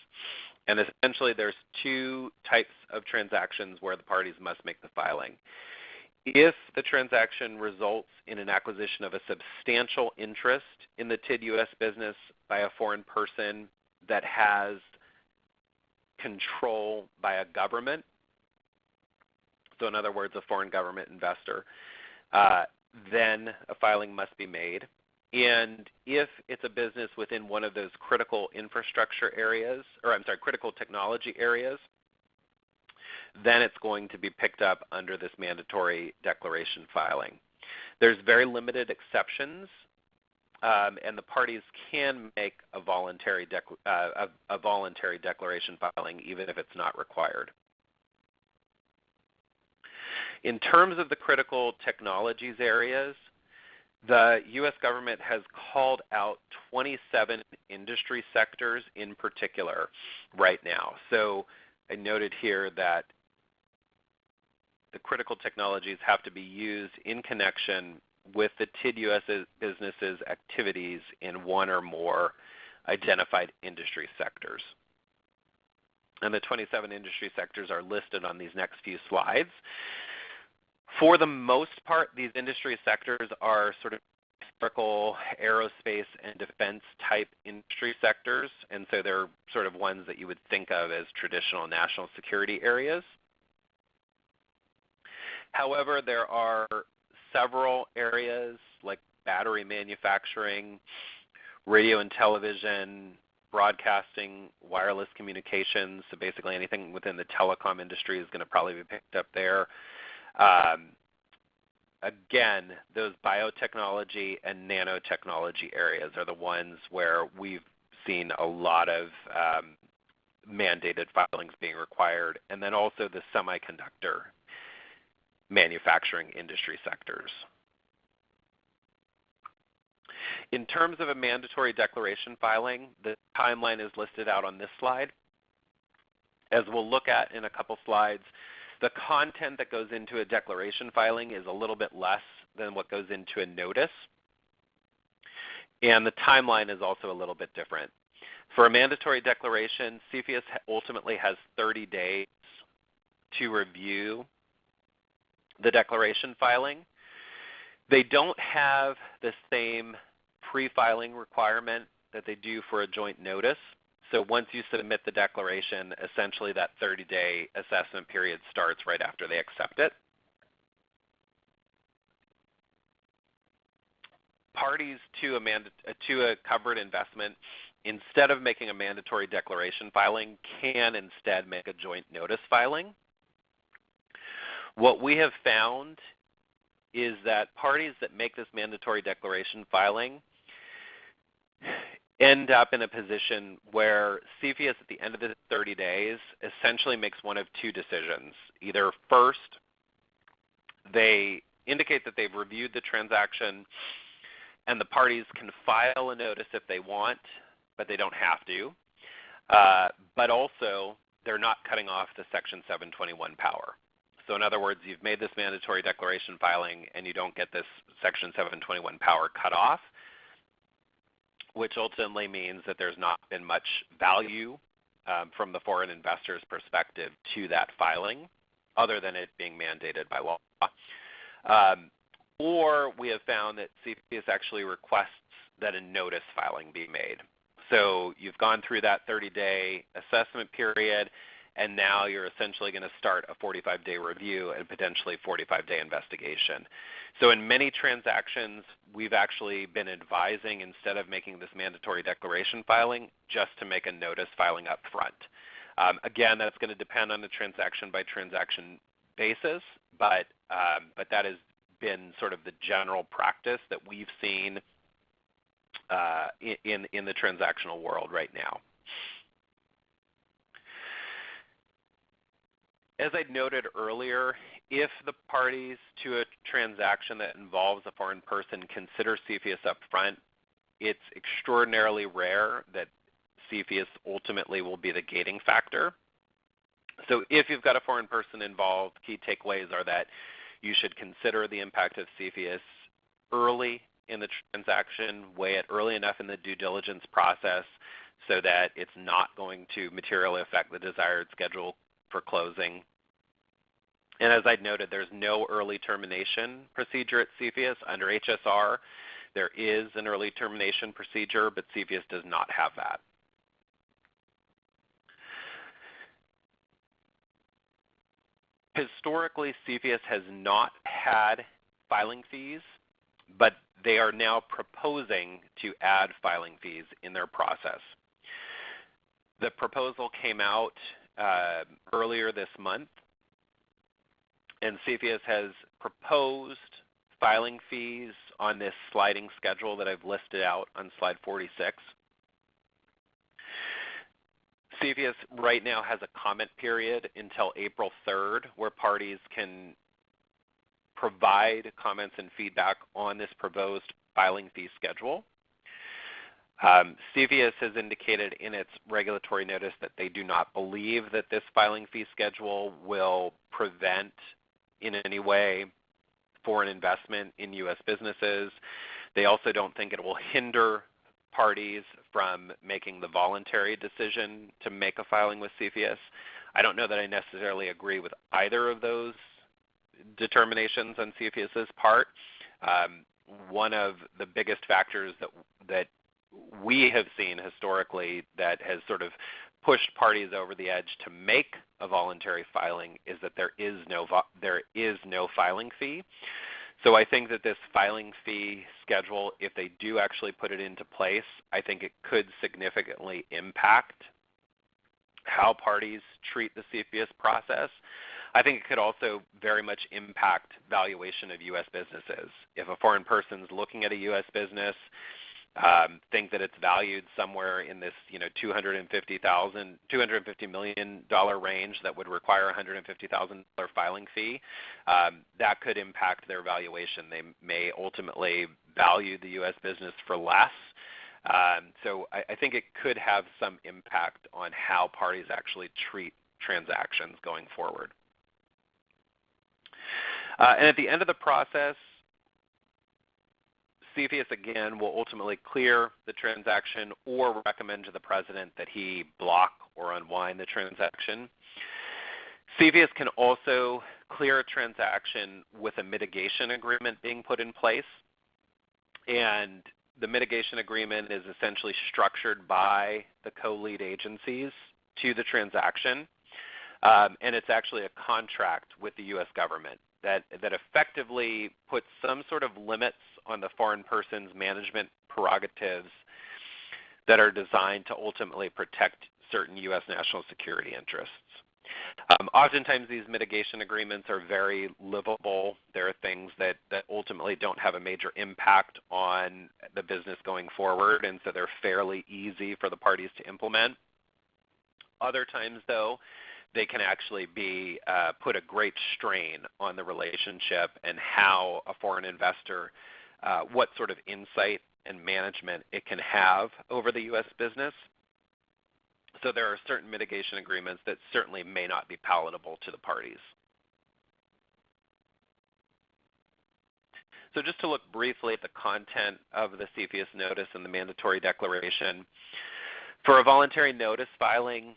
And essentially there's two types of transactions where the parties must make the filing. If the transaction results in an acquisition of a substantial interest in the TID-US business by a foreign person that has control by a government, so in other words, a foreign government investor, then a filing must be made. And if it's a business within one of those critical infrastructure areas, critical technology areas, then it's going to be picked up under this mandatory declaration filing. There's very limited exceptions, and the parties can make a voluntary declaration filing even if it's not required. In terms of the critical technologies areas, the U.S. government has called out 27 industry sectors in particular right now. So I noted here that the critical technologies have to be used in connection with the TID-US businesses' activities in one or more identified industry sectors. And the 27 industry sectors are listed on these next few slides. For the most part, these industry sectors are sort of historical aerospace and defense type industry sectors, and so they're sort of ones that you would think of as traditional national security areas. However, there are several areas like battery manufacturing, radio and television, broadcasting, wireless communications, so basically anything within the telecom industry is going to probably be picked up there. Again, those biotechnology and nanotechnology areas are the ones where we've seen a lot of mandated filings being required, and then also the semiconductor manufacturing industry sectors. In terms of a mandatory declaration filing, the timeline is listed out on this slide. As we'll look at in a couple slides, the content that goes into a declaration filing is a little bit less than what goes into a notice. And the timeline is also a little bit different. For a mandatory declaration, CFIUS ultimately has 30 days to review the declaration filing. They don't have the same pre-filing requirement that they do for a joint notice. So once you submit the declaration, essentially that 30-day assessment period starts right after they accept it. Parties to a covered investment, instead of making a mandatory declaration filing, can instead make a joint notice filing. What we have found is that parties that make this mandatory declaration filing end up in a position where CFIUS at the end of the 30 days essentially makes one of two decisions. Either first, they indicate that they've reviewed the transaction and the parties can file a notice if they want, but they don't have to. But also, they're not cutting off the Section 721 power. So in other words, you've made this mandatory declaration filing and you don't get this Section 721 power cut off, which ultimately means that there's not been much value from the foreign investor's perspective to that filing, other than it being mandated by law. Or we have found that CFIUS actually requests that a notice filing be made. So you've gone through that 30-day assessment period, and now you're essentially going to start a 45-day review and potentially 45-day investigation. So in many transactions, we've actually been advising, instead of making this mandatory declaration filing, just to make a notice filing up front. Again, that's going to depend on the transaction-by-transaction basis, but that has been sort of the general practice that we've seen in the transactional world right now. As I noted earlier, if the parties to a transaction that involves a foreign person consider CFIUS up front, it's extraordinarily rare that CFIUS ultimately will be the gating factor. So if you've got a foreign person involved, key takeaways are that you should consider the impact of CFIUS early in the transaction, weigh it early enough in the due diligence process so that it's not going to materially affect the desired schedule for closing. And as I noted, there's no early termination procedure at CFIUS. Under HSR, there is an early termination procedure, but CFIUS does not have that. Historically, CFIUS has not had filing fees, but they are now proposing to add filing fees in their process. The proposal came out earlier this month, and CFIUS has proposed filing fees on this sliding schedule that I've listed out on slide 46. CFIUS right now has a comment period until April 3rd where parties can provide comments and feedback on this proposed filing fee schedule. CFIUS has indicated in its regulatory notice that they do not believe that this filing fee schedule will prevent in any way foreign investment in U.S. businesses. They also don't think it will hinder parties from making the voluntary decision to make a filing with CFIUS. I don't know that I necessarily agree with either of those determinations on CFIUS's part. One of the biggest factors that we have seen historically that has sort of pushed parties over the edge to make a voluntary filing is that there is no filing fee. So I think that this filing fee schedule, if they do actually put it into place, I think it could significantly impact how parties treat the CFIUS process. I think it could also very much impact valuation of U.S. businesses. If a foreign person is looking at a U.S. business, think that it's valued somewhere in this $250 million range that would require a $150,000 filing fee, that could impact their valuation. They may ultimately value the U.S. business for less. So I think it could have some impact on how parties actually treat transactions going forward. And at the end of the process, CFIUS, again, will ultimately clear the transaction or recommend to the President that he block or unwind the transaction. CFIUS can also clear a transaction with a mitigation agreement being put in place. And the mitigation agreement is essentially structured by the co-lead agencies to the transaction, and it's actually a contract with the U.S. government that effectively puts some sort of limits on the foreign person's management prerogatives that are designed to ultimately protect certain U.S. national security interests. Oftentimes these mitigation agreements are very livable. There are things that ultimately don't have a major impact on the business going forward, and so they're fairly easy for the parties to implement. Other times, though, they can actually be put a great strain on the relationship and how a foreign investor, what sort of insight and management it can have over the U.S. business. So there are certain mitigation agreements that certainly may not be palatable to the parties. So just to look briefly at the content of the CFIUS notice and the mandatory declaration. For a voluntary notice filing,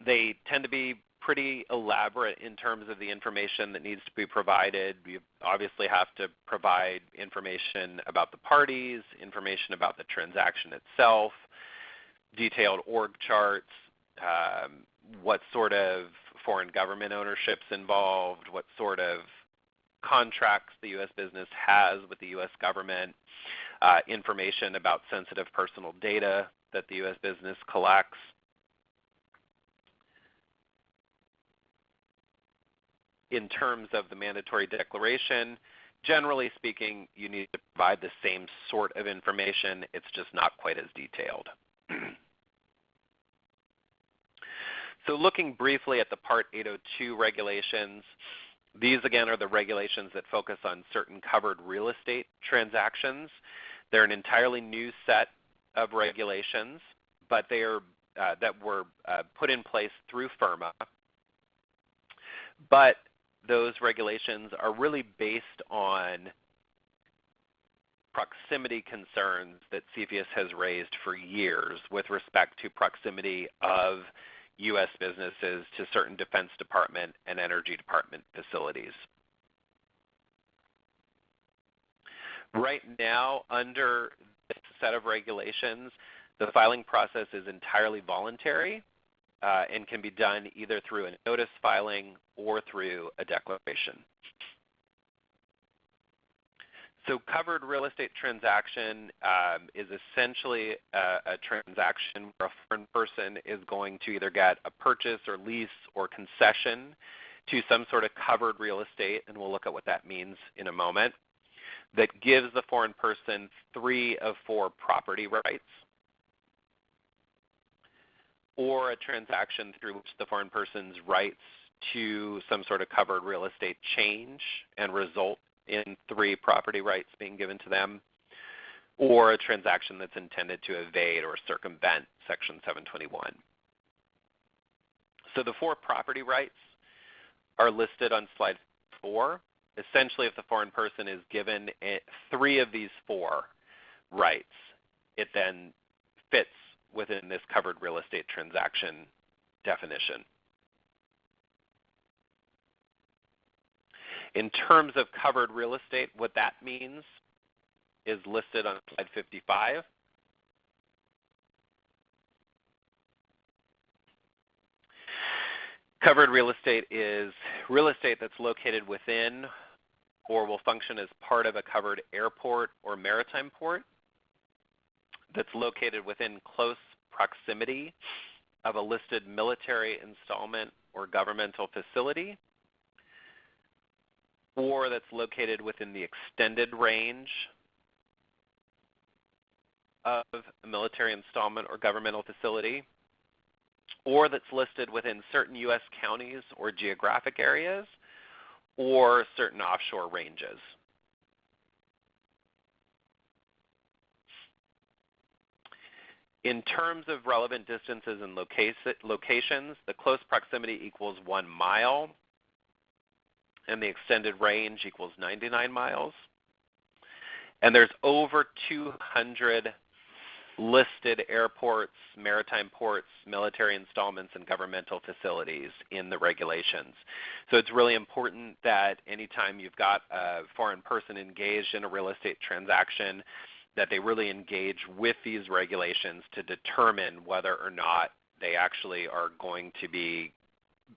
they tend to be pretty elaborate in terms of the information that needs to be provided. You obviously have to provide information about the parties, information about the transaction itself, detailed org charts, what sort of foreign government ownership's involved, what sort of contracts the U.S. business has with the U.S. government, information about sensitive personal data that the U.S. business collects. In terms of the mandatory declaration, generally speaking, you need to provide the same sort of information. It's just not quite as detailed. So looking briefly at the Part 802 regulations, these again are the regulations that focus on certain covered real estate transactions. They're an entirely new set of regulations, but they are that were put in place through FIRRMA. But those regulations are really based on proximity concerns that CFIUS has raised for years with respect to proximity of U.S. businesses to certain Defense Department and Energy Department facilities. Right now, under this set of regulations, the filing process is entirely voluntary and can be done either through a notice filing or through a declaration. So covered real estate transaction is essentially a transaction where a foreign person is going to either get a purchase or lease or concession to some sort of covered real estate, and we'll look at what that means in a moment, that gives the foreign person 3 of 4 property rights, or a transaction through which the foreign person's rights to some sort of covered real estate change and result in 3 property rights being given to them, or a transaction that's intended to evade or circumvent Section 721. So the 4 property rights are listed on slide 4. Essentially, if the foreign person is given 3 of these 4 rights, it then fits within this covered real estate transaction definition. In terms of covered real estate, what that means is listed on slide 55. Covered real estate is real estate that's located within or will function as part of a covered airport or maritime port, that's located within close proximity of a listed military installment or governmental facility, or that's located within the extended range of a military installment or governmental facility, or that's listed within certain U.S. counties or geographic areas, or certain offshore ranges. In terms of relevant distances and locations, the close proximity equals 1 mile, and the extended range equals 99 miles. And there's over 200 listed airports, maritime ports, military installments, and governmental facilities in the regulations. So it's really important that anytime you've got a foreign person engaged in a real estate transaction, that they really engage with these regulations to determine whether or not they actually are going to be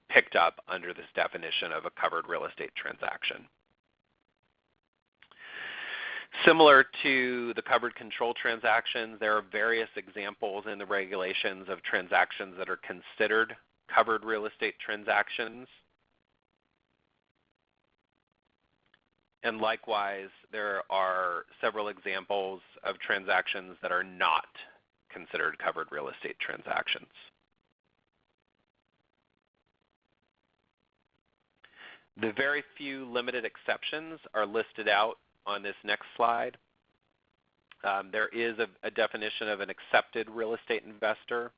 picked up under this definition of a covered real estate transaction. Similar to the covered control transactions, there are various examples in the regulations of transactions that are considered covered real estate transactions. And likewise, there are several examples of transactions that are not considered covered real estate transactions. The very few limited exceptions are listed out on this next slide. There is a definition of an accepted real estate investor.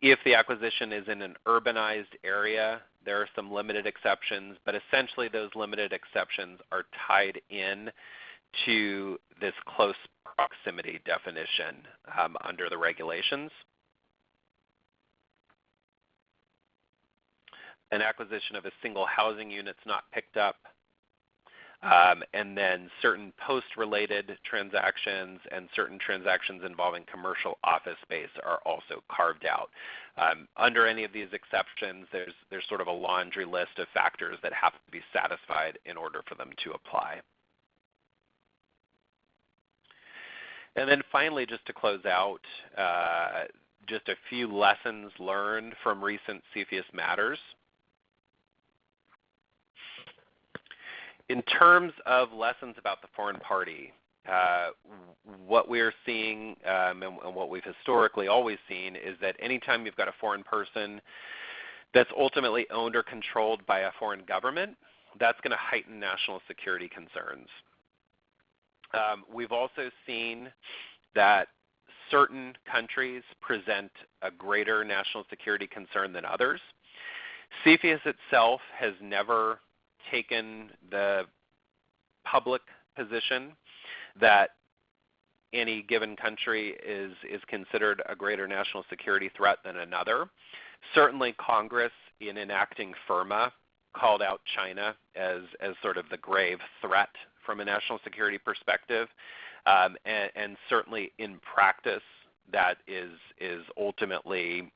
If the acquisition is in an urbanized area, there are some limited exceptions, but essentially those limited exceptions are tied in to this close proximity definition under the regulations. An acquisition of a single housing unit is not picked up. And then certain post-related transactions and certain transactions involving commercial office space are also carved out. Under any of these exceptions, there's sort of a laundry list of factors that have to be satisfied in order for them to apply. And then finally, just to close out, just a few lessons learned from recent CFIUS matters. In terms of lessons about the foreign party, what we're seeing and what we've historically always seen is that anytime you've got a foreign person that's ultimately owned or controlled by a foreign government, that's going to heighten national security concerns. We've also seen that certain countries present a greater national security concern than others. CFIUS itself has never taken the public position that any given country is considered a greater national security threat than another. Certainly Congress, in enacting FIRRMA, called out China as sort of the grave threat from a national security perspective. And certainly in practice, that is ultimately,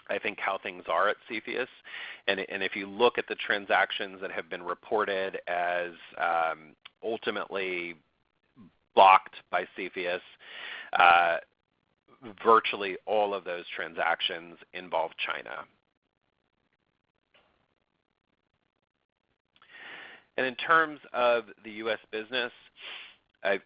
I think, how things are at CFIUS. And if you look at the transactions that have been reported as ultimately blocked by CFIUS, virtually all of those transactions involve China. And in terms of the U.S. business, I've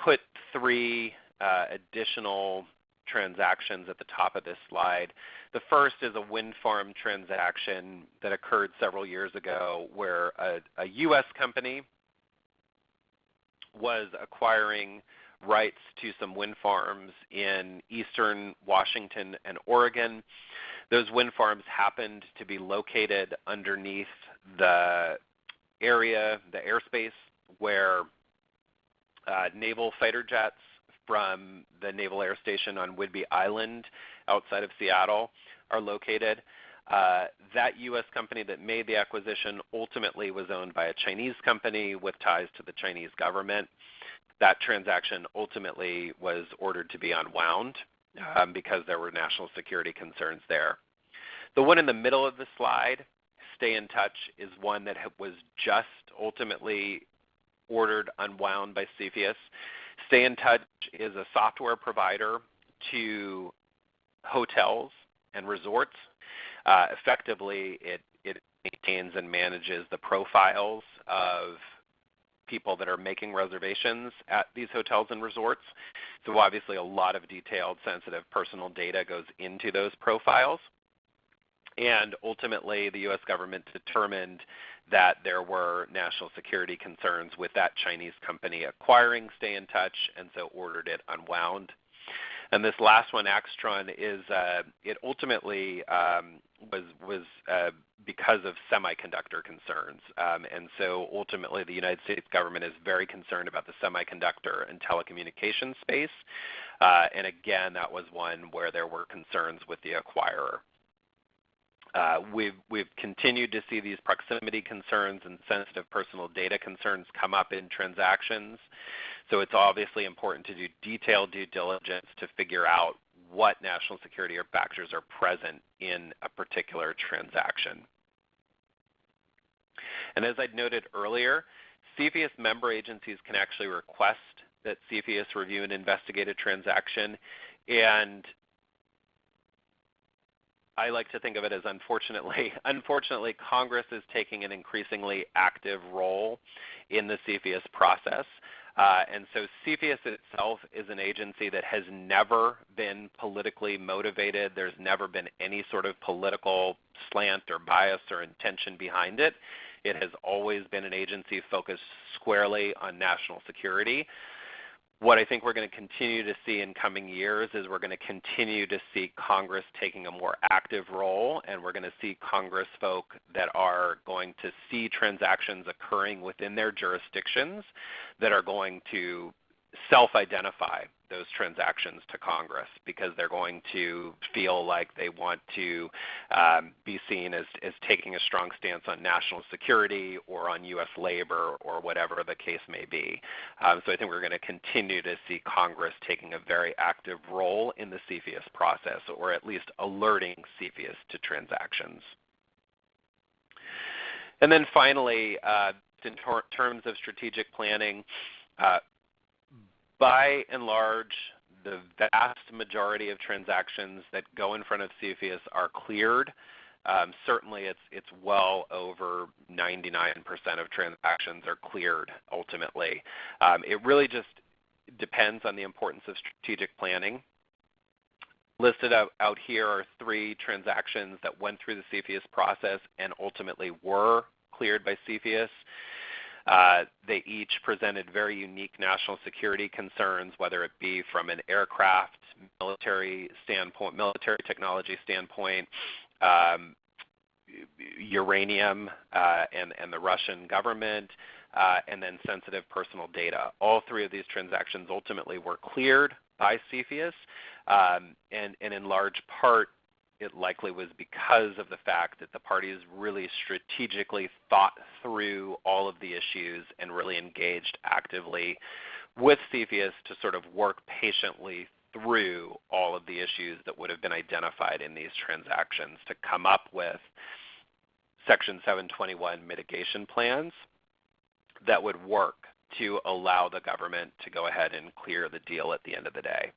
put three additional transactions at the top of this slide. The first is a wind farm transaction that occurred several years ago where a U.S. company was acquiring rights to some wind farms in eastern Washington and Oregon. Those wind farms happened to be located underneath the area, the airspace, where naval fighter jets from the Naval Air Station on Whidbey Island outside of Seattle are located. That U.S. company that made the acquisition ultimately was owned by a Chinese company with ties to the Chinese government. That transaction ultimately was ordered to be unwound because there were national security concerns there. The one in the middle of the slide, Stay in Touch, is one that was just ultimately ordered unwound by CFIUS. Stay in Touch is a software provider to hotels and resorts. Effectively, it maintains and manages the profiles of people that are making reservations at these hotels and resorts. So obviously a lot of detailed, sensitive personal data goes into those profiles. And ultimately, the U.S. government determined that there were national security concerns with that Chinese company acquiring Stay in Touch, and so ordered it unwound. And this last one, Axtron, is it ultimately was because of semiconductor concerns. And so ultimately, the United States government is very concerned about the semiconductor and telecommunications space. And again, that was one where there were concerns with the acquirer. We've continued to see these proximity concerns and sensitive personal data concerns come up in transactions. So it's obviously important to do detailed due diligence to figure out what national security or factors are present in a particular transaction. And as I'd noted earlier, CFIUS member agencies can actually request that CFIUS review and investigate a transaction, and I like to think of it as unfortunately, Congress is taking an increasingly active role in the CFIUS process. And so CFIUS itself is an agency that has never been politically motivated. There's never been any sort of political slant or bias or intention behind it. It has always been an agency focused squarely on national security. What I think we're going to continue to see in coming years is we're going to continue to see Congress taking a more active role, and we're going to see Congress folk that are going to see transactions occurring within their jurisdictions that are going to self-identify those transactions to Congress, because they're going to feel like they want to be seen as taking a strong stance on national security or on U.S. labor or whatever the case may be. So I think we're going to continue to see Congress taking a very active role in the CFIUS process, or at least alerting CFIUS to transactions. And then finally, in terms of strategic planning, by and large, the vast majority of transactions that go in front of CFIUS are cleared. Certainly it's well over 99% of transactions are cleared ultimately. It really just depends on the importance of strategic planning. Listed out here are 3 transactions that went through the CFIUS process and ultimately were cleared by CFIUS. They each presented very unique national security concerns, whether it be from an aircraft, military standpoint, military technology standpoint, uranium and the Russian government, and then sensitive personal data. All 3 of these transactions ultimately were cleared by CFIUS, and in large part, it likely was because of the fact that the parties really strategically thought through all of the issues and really engaged actively with CFIUS to sort of work patiently through all of the issues that would have been identified in these transactions to come up with Section 721 mitigation plans that would work to allow the government to go ahead and clear the deal at the end of the day.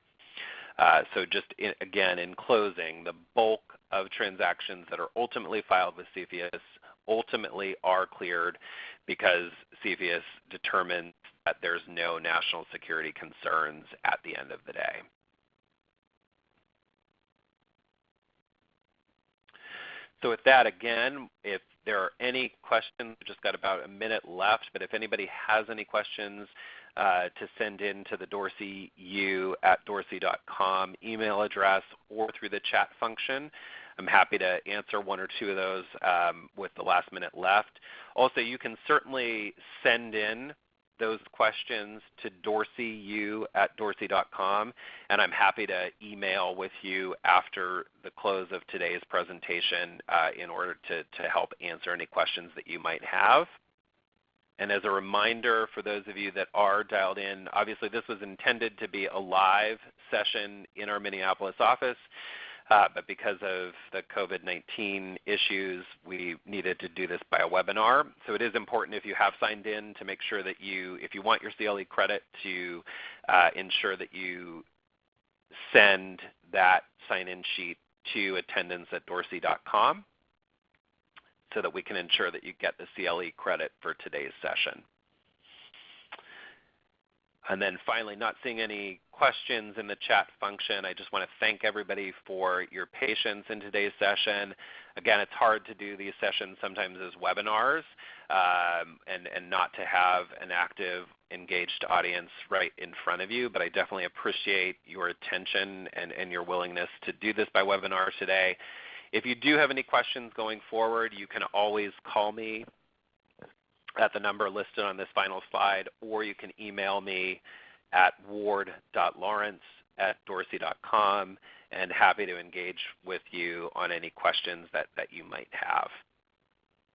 So just again, in closing, the bulk of transactions that are ultimately filed with CFIUS ultimately are cleared because CFIUS determined that there's no national security concerns at the end of the day. So with that, again, if there are any questions, we've just got about a minute left, but if anybody has any questions, to send in to the DorseyU@dorsey.com email address or through the chat function. I'm happy to answer 1 or 2 of those with the last minute left. Also, you can certainly send in those questions to DorseyU@dorsey.com, and I'm happy to email with you after the close of today's presentation in order to help answer any questions that you might have. And as a reminder for those of you that are dialed in, obviously this was intended to be a live session in our Minneapolis office, but because of the COVID-19 issues, we needed to do this by a webinar. So it is important, if you have signed in, to make sure that if you want your CLE credit, to ensure that you send that sign-in sheet to attendance@dorsey.com. so that we can ensure that you get the CLE credit for today's session. And then finally, not seeing any questions in the chat function, I just want to thank everybody for your patience in today's session. Again, it's hard to do these sessions sometimes as webinars and not to have an active, engaged audience right in front of you, but I definitely appreciate your attention and your willingness to do this by webinar today. If you do have any questions going forward, you can always call me at the number listed on this final slide, or you can email me at ward.lawrence dorsey.com, and happy to engage with you on any questions that you might have.